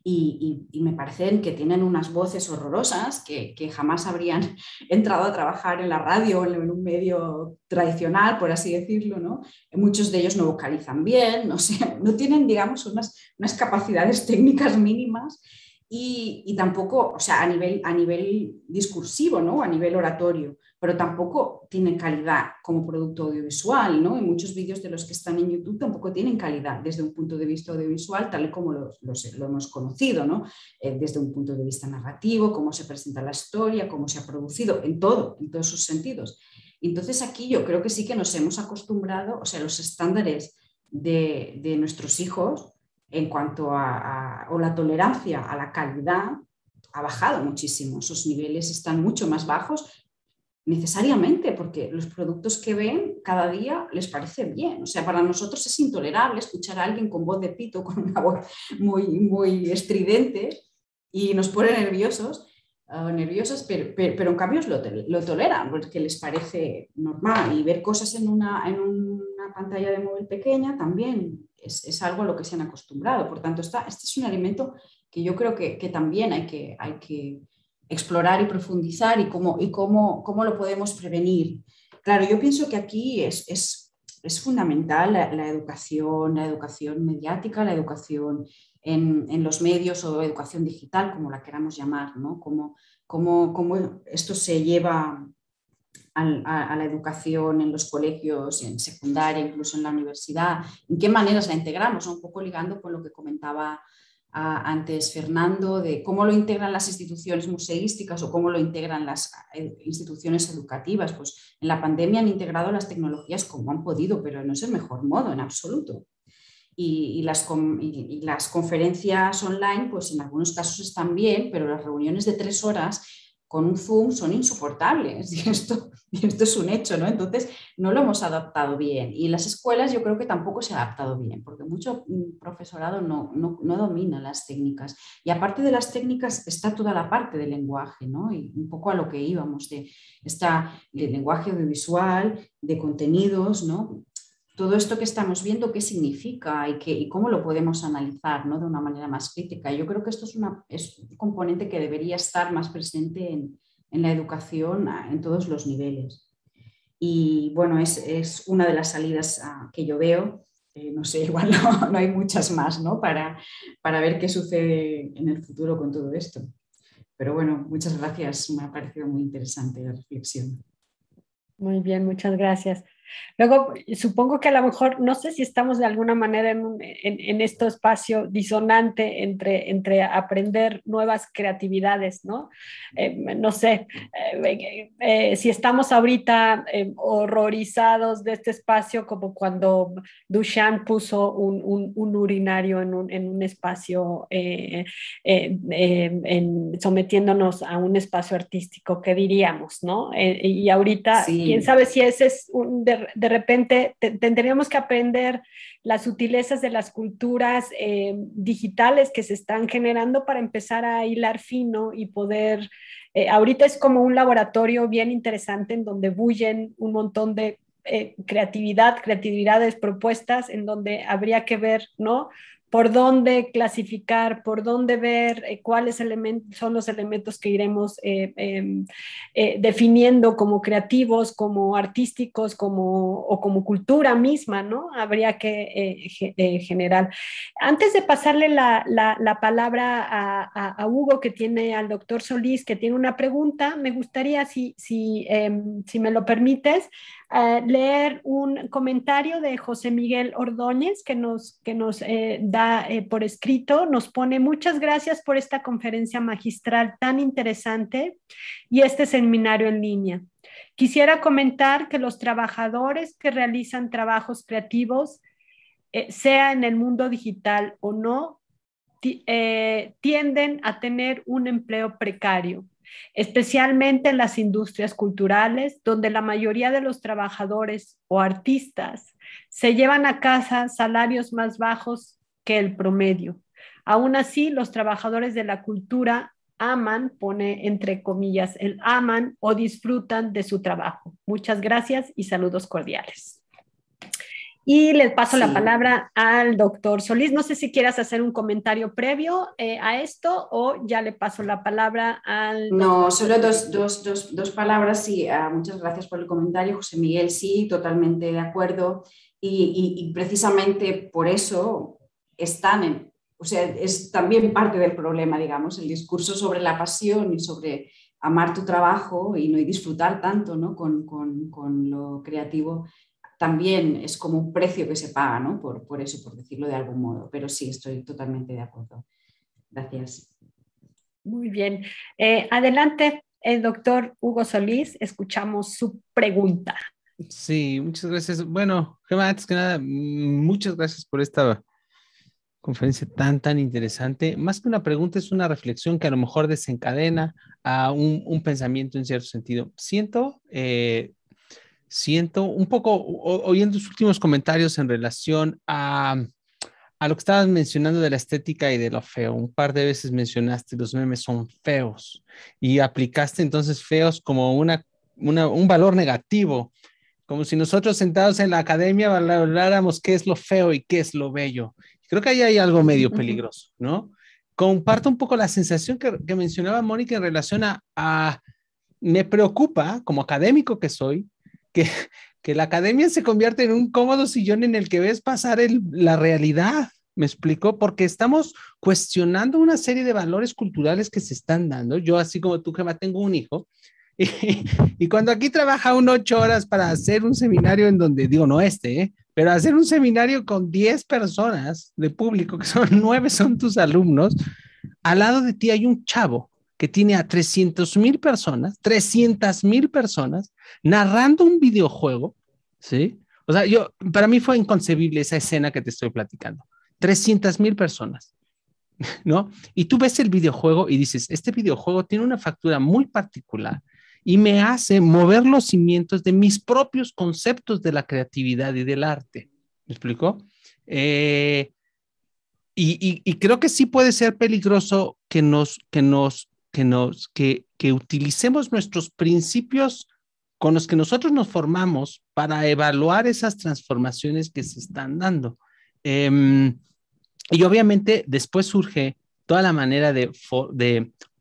y me parecen que tienen unas voces horrorosas que jamás habrían entrado a trabajar en la radio o en un medio tradicional, por así decirlo, ¿no? Muchos de ellos no vocalizan bien, no tienen, digamos, unas capacidades técnicas mínimas. Y tampoco, o sea, a nivel discursivo, ¿no? A nivel oratorio, pero tampoco tienen calidad como producto audiovisual, ¿no? Y muchos vídeos de los que están en YouTube tampoco tienen calidad desde un punto de vista audiovisual, tal y como lo hemos conocido, ¿no? Desde un punto de vista narrativo, cómo se presenta la historia, cómo se ha producido, en todos sus sentidos. Entonces aquí yo creo que sí que nos hemos acostumbrado, o sea, los estándares de nuestros hijos en cuanto o la tolerancia a la calidad ha bajado muchísimo, sus niveles están mucho más bajos necesariamente porque los productos que ven cada día les parece bien. O sea, para nosotros es intolerable escuchar a alguien con voz de pito, con una voz muy estridente y nos pone nerviosos, pero en cambio lo toleran porque les parece normal, y ver cosas en una pantalla de móvil pequeña también es algo a lo que se han acostumbrado. Por tanto, este es un alimento que yo creo que también hay que explorar y profundizar, y cómo lo podemos prevenir. Claro, yo pienso que aquí es fundamental la educación mediática, la educación en los medios, o educación digital, como la queramos llamar, ¿no? Cómo esto se lleva a la educación en los colegios, en secundaria, incluso en la universidad, en qué maneras la integramos, ¿no? Un poco ligando con lo que comentaba antes Fernando, de cómo lo integran las instituciones museísticas o cómo lo integran las instituciones educativas. Pues en la pandemia han integrado las tecnologías como han podido, pero no es el mejor modo en absoluto. Y las conferencias online, pues en algunos casos están bien, pero las reuniones de 3 horas con un Zoom son insoportables, y esto es un hecho, ¿no? Entonces no lo hemos adaptado bien, y las escuelas yo creo que tampoco se ha adaptado bien, porque mucho profesorado no domina las técnicas, y aparte de las técnicas está toda la parte del lenguaje, ¿no? Y un poco a lo que íbamos, está el lenguaje audiovisual, de contenidos, ¿no? Todo esto que estamos viendo, qué significa y cómo lo podemos analizar, ¿no? De una manera más crítica. Yo creo que esto es un componente que debería estar más presente en la educación en todos los niveles. Y bueno, es una de las salidas que yo veo. No sé, igual no hay muchas más, ¿no? Para ver qué sucede en el futuro con todo esto. Pero bueno, muchas gracias. Me ha parecido muy interesante la reflexión. Muy bien, muchas gracias. Luego, supongo que a lo mejor, no sé si estamos de alguna manera en este espacio disonante entre aprender nuevas creatividades, ¿no? No sé, si estamos ahorita horrorizados de este espacio, como cuando Duchamp puso un urinario en un espacio, sometiéndonos a un espacio artístico, ¿qué diríamos, no? Y ahorita, sí. quién sabe si ese es de repente tendríamos que aprender las sutilezas de las culturas digitales que se están generando para empezar a hilar fino y poder, ahorita es como un laboratorio bien interesante en donde bullen un montón de creatividades, propuestas, en donde habría que ver, ¿no? Por dónde clasificar, por dónde ver cuáles son los elementos que iremos definiendo como creativos, como artísticos, o como cultura misma, ¿no? Habría que generar. Antes de pasarle la palabra a Hugo, que tiene al doctor Solís, que tiene una pregunta, me gustaría, si me lo permites, leer un comentario de José Miguel Ordóñez que nos da por escrito. Nos pone: muchas gracias por esta conferencia magistral tan interesante y este seminario en línea. Quisiera comentar que los trabajadores que realizan trabajos creativos, sea en el mundo digital o no, tienden a tener un empleo precario, especialmente en las industrias culturales, donde la mayoría de los trabajadores o artistas se llevan a casa salarios más bajos que el promedio. Aún así, los trabajadores de la cultura aman, pone entre comillas, el aman o disfrutan de su trabajo. Muchas gracias y saludos cordiales. Y les paso la palabra al doctor Solís. No sé si quieras hacer un comentario previo a esto, o ya le paso la palabra al... No, solo dos palabras. Sí, muchas gracias por el comentario, José Miguel. Sí, totalmente de acuerdo. Y precisamente por eso o sea, es también parte del problema, digamos, el discurso sobre la pasión y sobre amar tu trabajo y disfrutar tanto, ¿no? con lo creativo. También es como un precio que se paga, ¿no? por eso, por decirlo de algún modo. Pero sí, estoy totalmente de acuerdo. Gracias. Muy bien. Adelante, el doctor Hugo Solís. Escuchamos su pregunta. Sí, muchas gracias. Bueno, Gemma, antes que nada, muchas gracias por esta Conferencia tan interesante. Más que una pregunta, es una reflexión que a lo mejor desencadena a un pensamiento en cierto sentido. Siento un poco, oyendo tus últimos comentarios en relación a lo que estabas mencionando de la estética y de lo feo. Un par de veces mencionaste los memes son feos y aplicaste entonces feos como un valor negativo, como si nosotros sentados en la academia valoráramos qué es lo feo y qué es lo bello. Creo que ahí hay algo medio peligroso, ¿no? Comparto un poco la sensación que mencionaba Mónica en relación me preocupa, como académico que soy, que la academia se convierte en un cómodo sillón en el que ves pasar la realidad. ¿Me explico? Porque estamos cuestionando una serie de valores culturales que se están dando. Yo, así como tú, Gemma, tengo un hijo. Y cuando aquí trabaja 8 horas para hacer un seminario en donde, digo, no pero hacer un seminario con 10 personas de público, que son 9 son tus alumnos, al lado de ti hay un chavo que tiene a 300,000 personas narrando un videojuego, ¿sí? O sea, para mí fue inconcebible esa escena que te estoy platicando. 300,000 personas, ¿no? Y tú ves el videojuego y dices, este videojuego tiene una factura muy particular y me hace mover los cimientos de mis propios conceptos de la creatividad y del arte. ¿Me explico? Y creo que sí puede ser peligroso que utilicemos nuestros principios con los que nosotros nos formamos para evaluar esas transformaciones que se están dando. Y obviamente después surge toda la manera de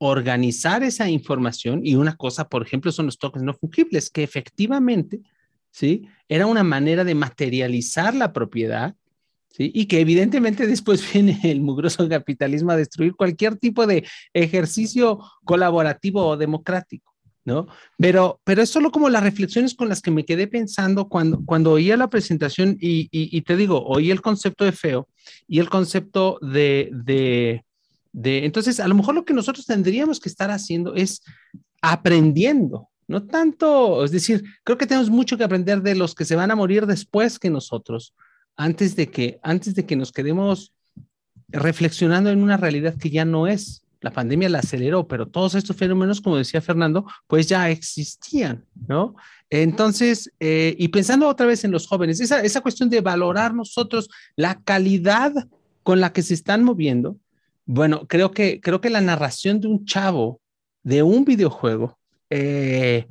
organizar esa información, y una cosa, por ejemplo, son los tokens no fungibles, que efectivamente, ¿sí?, era una manera de materializar la propiedad, ¿sí?, y que evidentemente después viene el mugroso capitalismo a destruir cualquier tipo de ejercicio colaborativo o democrático, ¿no? Pero es solo como las reflexiones con las que me quedé pensando cuando oía la presentación y te digo, oí el concepto de feo y el concepto de entonces, a lo mejor lo que nosotros tendríamos que estar haciendo es aprendiendo, no tanto, es decir, creo que tenemos mucho que aprender de los que se van a morir después que nosotros, antes de que nos quedemos reflexionando en una realidad que ya no es. La pandemia la aceleró, pero todos estos fenómenos, como decía Fernando, pues ya existían, ¿no? Entonces, y pensando otra vez en los jóvenes, esa cuestión de valorar nosotros la calidad con la que se están moviendo. Bueno, creo que la narración de un chavo de un videojuego, de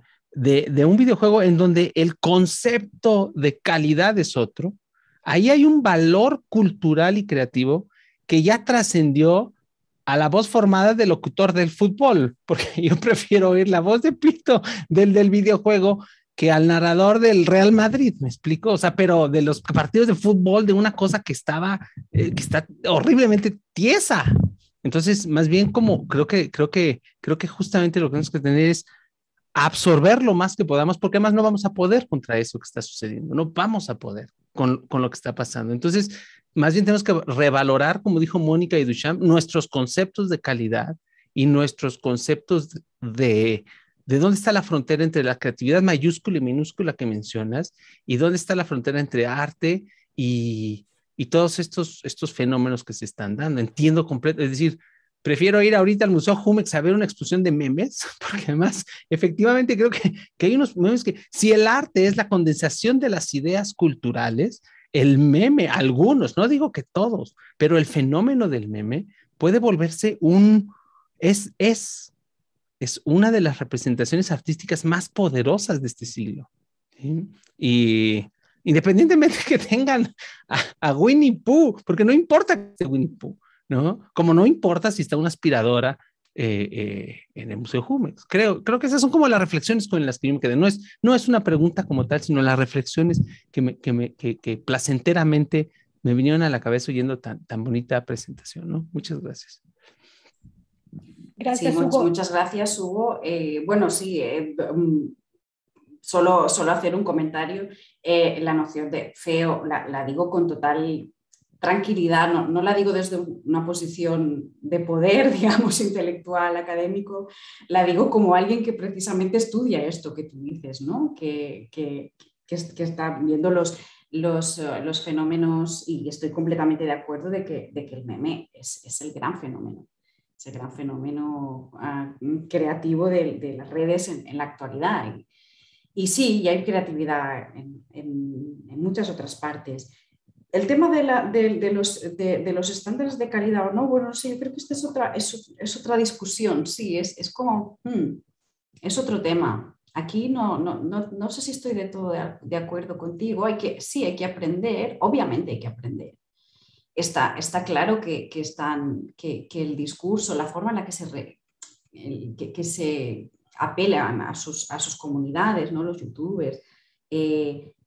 un videojuego en donde el concepto de calidad es otro, ahí hay un valor cultural y creativo que ya trascendió a la voz formada del locutor del fútbol, porque yo prefiero oír la voz de pito del videojuego que al narrador del Real Madrid, ¿me explico? O sea, pero de los partidos de fútbol, de una cosa que está horriblemente tiesa. Entonces, más bien como creo que justamente lo que tenemos que tener es absorber lo más que podamos, porque además no vamos a poder contra eso que está sucediendo, no vamos a poder con lo que está pasando. Entonces, más bien tenemos que revalorar, como dijo Mónica y Duchamp, nuestros conceptos de calidad y nuestros conceptos de dónde está la frontera entre la creatividad mayúscula y minúscula que mencionas, y dónde está la frontera entre arte y todos estos fenómenos que se están dando. Entiendo completo, es decir, prefiero ir ahorita al Museo Jumex a ver una exposición de memes, porque además, efectivamente, creo que hay unos memes que, si el arte es la condensación de las ideas culturales, el meme, algunos, no digo que todos, pero el fenómeno del meme puede volverse es una de las representaciones artísticas más poderosas de este siglo. ¿Sí? Y independientemente que tengan a Winnie Pooh, porque no importa que sea Winnie Pooh, ¿no? Como no importa si está una aspiradora en el Museo Jumex. Creo que esas son como las reflexiones con las que yo me quedé. No es una pregunta como tal, sino las reflexiones que placenteramente me vinieron a la cabeza oyendo tan bonita presentación, ¿no? Muchas gracias. Gracias, sí, Hugo. Muchas gracias, Hugo. Bueno, sí, solo hacer un comentario. La noción de feo la digo con total tranquilidad, no la digo desde una posición de poder, digamos, intelectual, académico, la digo como alguien que precisamente estudia esto que tú dices, ¿no? Que está viendo los fenómenos, y estoy completamente de acuerdo de que el meme es el gran fenómeno. Es el gran fenómeno creativo de las redes en la actualidad. Y sí, y hay creatividad en muchas otras partes. El tema de los estándares de calidad o no, bueno, sí, yo creo que esta es otra discusión, sí, es como, es otro tema. Aquí no sé si estoy de todo de acuerdo contigo, sí, hay que aprender, obviamente hay que aprender. Está claro que el discurso, la forma en la que se apelan a sus comunidades, ¿no? Los youtubers,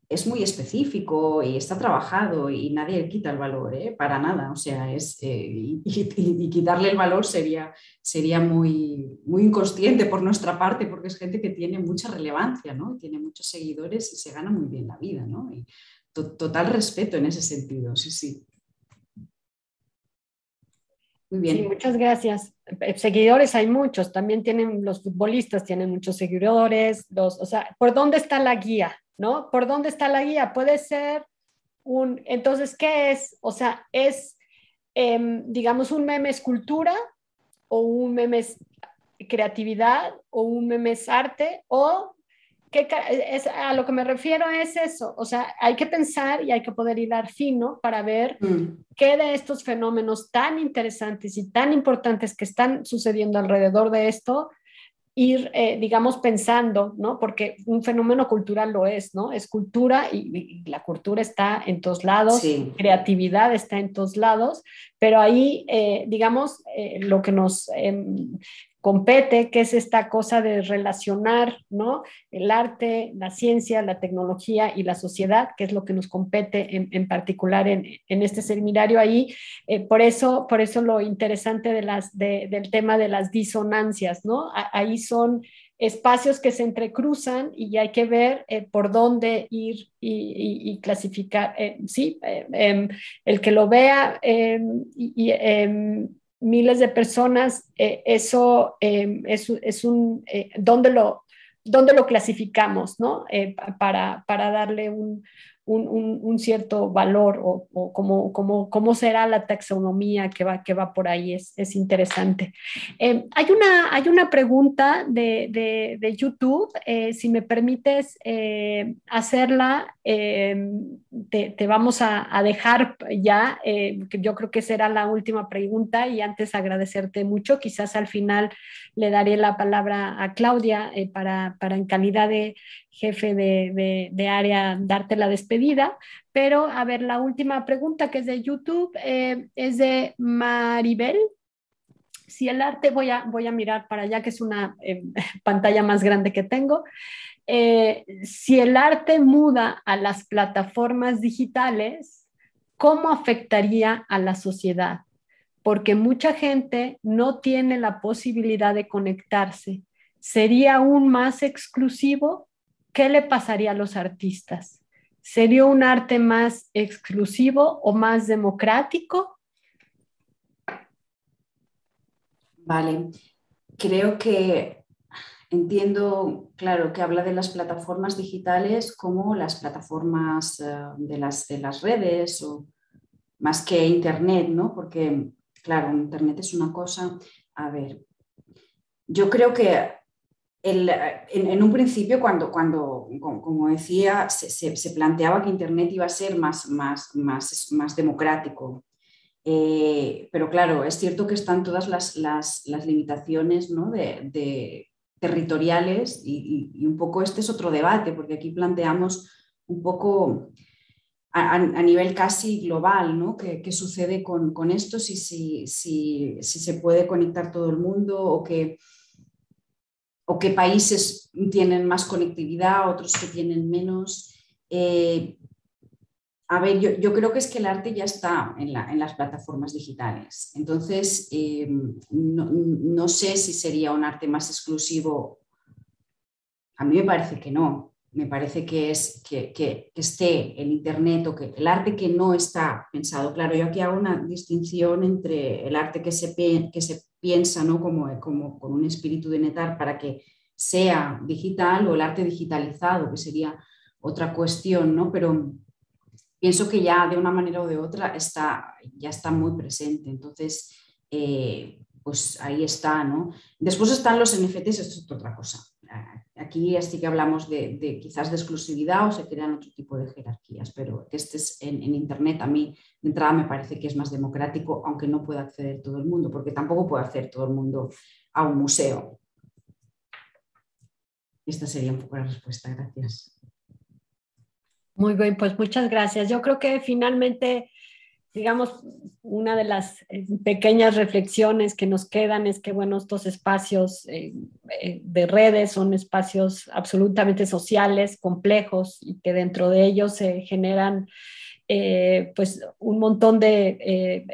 es muy específico y está trabajado y nadie le quita el valor, para nada. O sea, y quitarle el valor sería muy, muy inconsciente por nuestra parte, porque es gente que tiene mucha relevancia, ¿no? Tiene muchos seguidores y se gana muy bien la vida, ¿no? Y total respeto en ese sentido, sí, sí. Muy bien. Sí, muchas gracias. Seguidores hay muchos, también los futbolistas tienen muchos seguidores, o sea, ¿por dónde está la guía? ¿No? ¿Por dónde está la guía? Puede ser entonces, ¿qué es? O sea, es, digamos, un meme es cultura, o un meme es creatividad, o un meme es arte, o a lo que me refiero es eso, o sea, hay que pensar y hay que poder hilar fino para ver qué de estos fenómenos tan interesantes y tan importantes que están sucediendo alrededor de esto, ir, digamos, pensando, ¿no? Porque un fenómeno cultural lo es, ¿no? Es cultura y la cultura está en todos lados, sí. Creatividad está en todos lados, pero ahí, digamos, lo que nos compete, que es esta cosa de relacionar, ¿no? El arte, la ciencia, la tecnología y la sociedad, que es lo que nos compete en particular en este seminario ahí. Por eso lo interesante del tema de las disonancias, ¿no? Ahí son espacios que se entrecruzan y hay que ver por dónde ir y clasificar. Sí, el que lo vea miles de personas, eso es ¿dónde lo clasificamos, ¿no? Para darle un cierto valor o cómo será la taxonomía que va por ahí, es interesante. Hay una pregunta de YouTube, si me permites hacerla, te vamos a dejar ya, que yo creo que será la última pregunta y antes agradecerte mucho, quizás al final le daré la palabra a Claudia para en calidad de jefe de área darte la despedida, pero a ver, la última pregunta que es de YouTube es de Maribel. Si el arte, voy a mirar para allá, que es una pantalla más grande que tengo. Si el arte muda a las plataformas digitales, ¿cómo afectaría a la sociedad? Porque mucha gente no tiene la posibilidad de conectarse. ¿Sería aún más exclusivo? ¿Qué le pasaría a los artistas? ¿Sería un arte más exclusivo o más democrático? Vale, creo que entiendo, claro, que habla de las plataformas digitales como las plataformas de las redes o más que Internet, ¿no? Porque, claro, Internet es una cosa, a ver, yo creo que en un principio, cuando como decía, se planteaba que Internet iba a ser más democrático. Pero claro, es cierto que están todas las limitaciones, ¿no? de territoriales y un poco este es otro debate, porque aquí planteamos un poco a nivel casi global, ¿no? ¿Qué sucede con esto? Si se puede conectar todo el mundo o qué países tienen más conectividad, otros que tienen menos. A ver, yo creo que es que el arte ya está en las plataformas digitales. Entonces, no sé si sería un arte más exclusivo. A mí me parece que no. Me parece que esté en Internet o que el arte que no está pensado. Claro, yo aquí hago una distinción entre el arte que se piensa, ¿no? como con un espíritu de netar para que sea digital o el arte digitalizado, que sería otra cuestión, ¿no? Pero pienso que ya de una manera o de otra ya está muy presente. Entonces, pues ahí está, ¿no? Después están los NFTs, esto es otra cosa. Aquí sí que hablamos de quizás de exclusividad o se crean otro tipo de jerarquías, pero que estés en Internet a mí de entrada me parece que es más democrático, aunque no pueda acceder todo el mundo, porque tampoco puede acceder todo el mundo a un museo. Esta sería un poco la respuesta. Gracias. Muy bien, pues muchas gracias. Yo creo que finalmente, digamos, una de las pequeñas reflexiones que nos quedan es que, bueno, estos espacios de redes son espacios absolutamente sociales, complejos, y que dentro de ellos se generan pues un montón de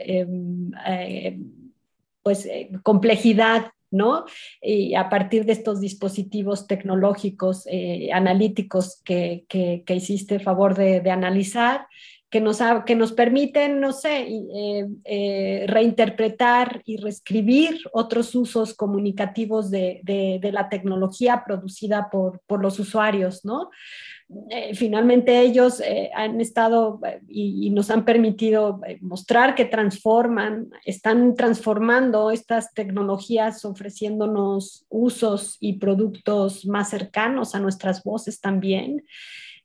complejidad, ¿no? Y a partir de estos dispositivos tecnológicos, analíticos que hiciste favor de analizar, que nos permiten, no sé, reinterpretar y reescribir otros usos comunicativos de la tecnología producida por los usuarios, ¿no? Finalmente ellos han estado y nos han permitido mostrar que están transformando estas tecnologías, ofreciéndonos usos y productos más cercanos a nuestras voces también,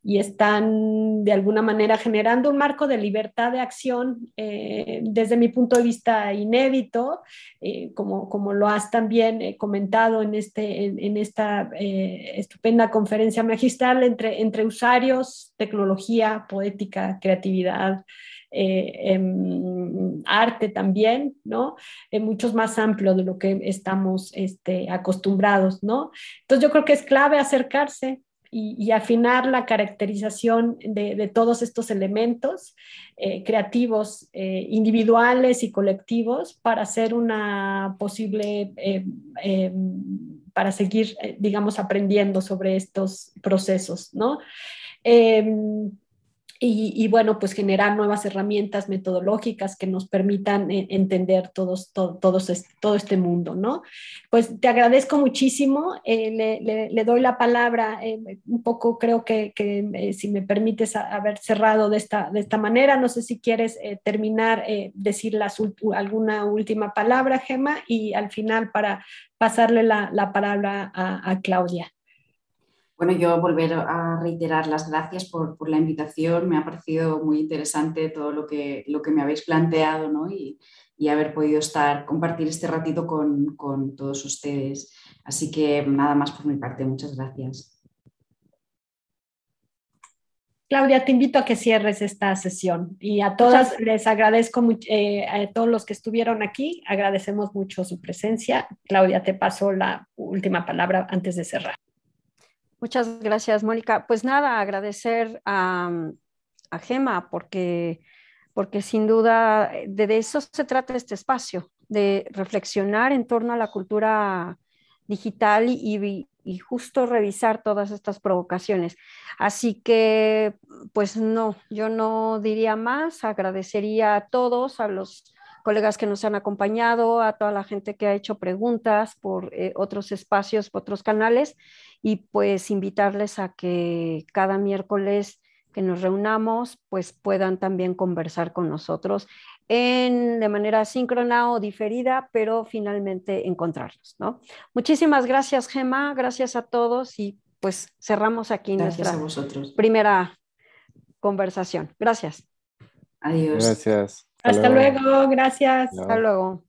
y están de alguna manera generando un marco de libertad de acción, desde mi punto de vista inédito, como lo has también comentado en esta estupenda conferencia magistral, entre usuarios, tecnología, poética, creatividad, arte también, ¿no? Mucho más amplio de lo que estamos acostumbrados, ¿no? Entonces yo creo que es clave acercarse y afinar la caracterización de todos estos elementos creativos, individuales y colectivos, para hacer una posible, para seguir, digamos, aprendiendo sobre estos procesos, ¿no? Y bueno, pues generar nuevas herramientas metodológicas que nos permitan entender todo este mundo, ¿no? Pues te agradezco muchísimo, le doy la palabra, un poco creo que si me permites haber cerrado de esta manera, no sé si quieres terminar, decir alguna última palabra, Gemma, y al final para pasarle la palabra a Claudia. Bueno, yo volver a reiterar las gracias por la invitación. Me ha parecido muy interesante todo lo que me habéis planteado, ¿no? Y haber podido compartir este ratito con todos ustedes. Así que nada más por mi parte. Muchas gracias. Claudia, te invito a que cierres esta sesión, y a todas les agradezco mucho, a todos los que estuvieron aquí, agradecemos mucho su presencia. Claudia, te paso la última palabra antes de cerrar. Muchas gracias, Mónica. Pues nada, agradecer a Gemma porque sin duda de eso se trata este espacio, de reflexionar en torno a la cultura digital y justo revisar todas estas provocaciones. Así que, pues no, yo no diría más, agradecería a todos, a los colegas que nos han acompañado, a toda la gente que ha hecho preguntas por otros espacios, por otros canales, y pues invitarles a que cada miércoles que nos reunamos, pues puedan también conversar con nosotros de manera síncrona o diferida, pero finalmente encontrarnos, ¿no? Muchísimas gracias, Gemma, gracias a todos, y pues cerramos aquí nuestra primera conversación. Gracias. Adiós. Gracias. Hasta luego, gracias. No. Hasta luego.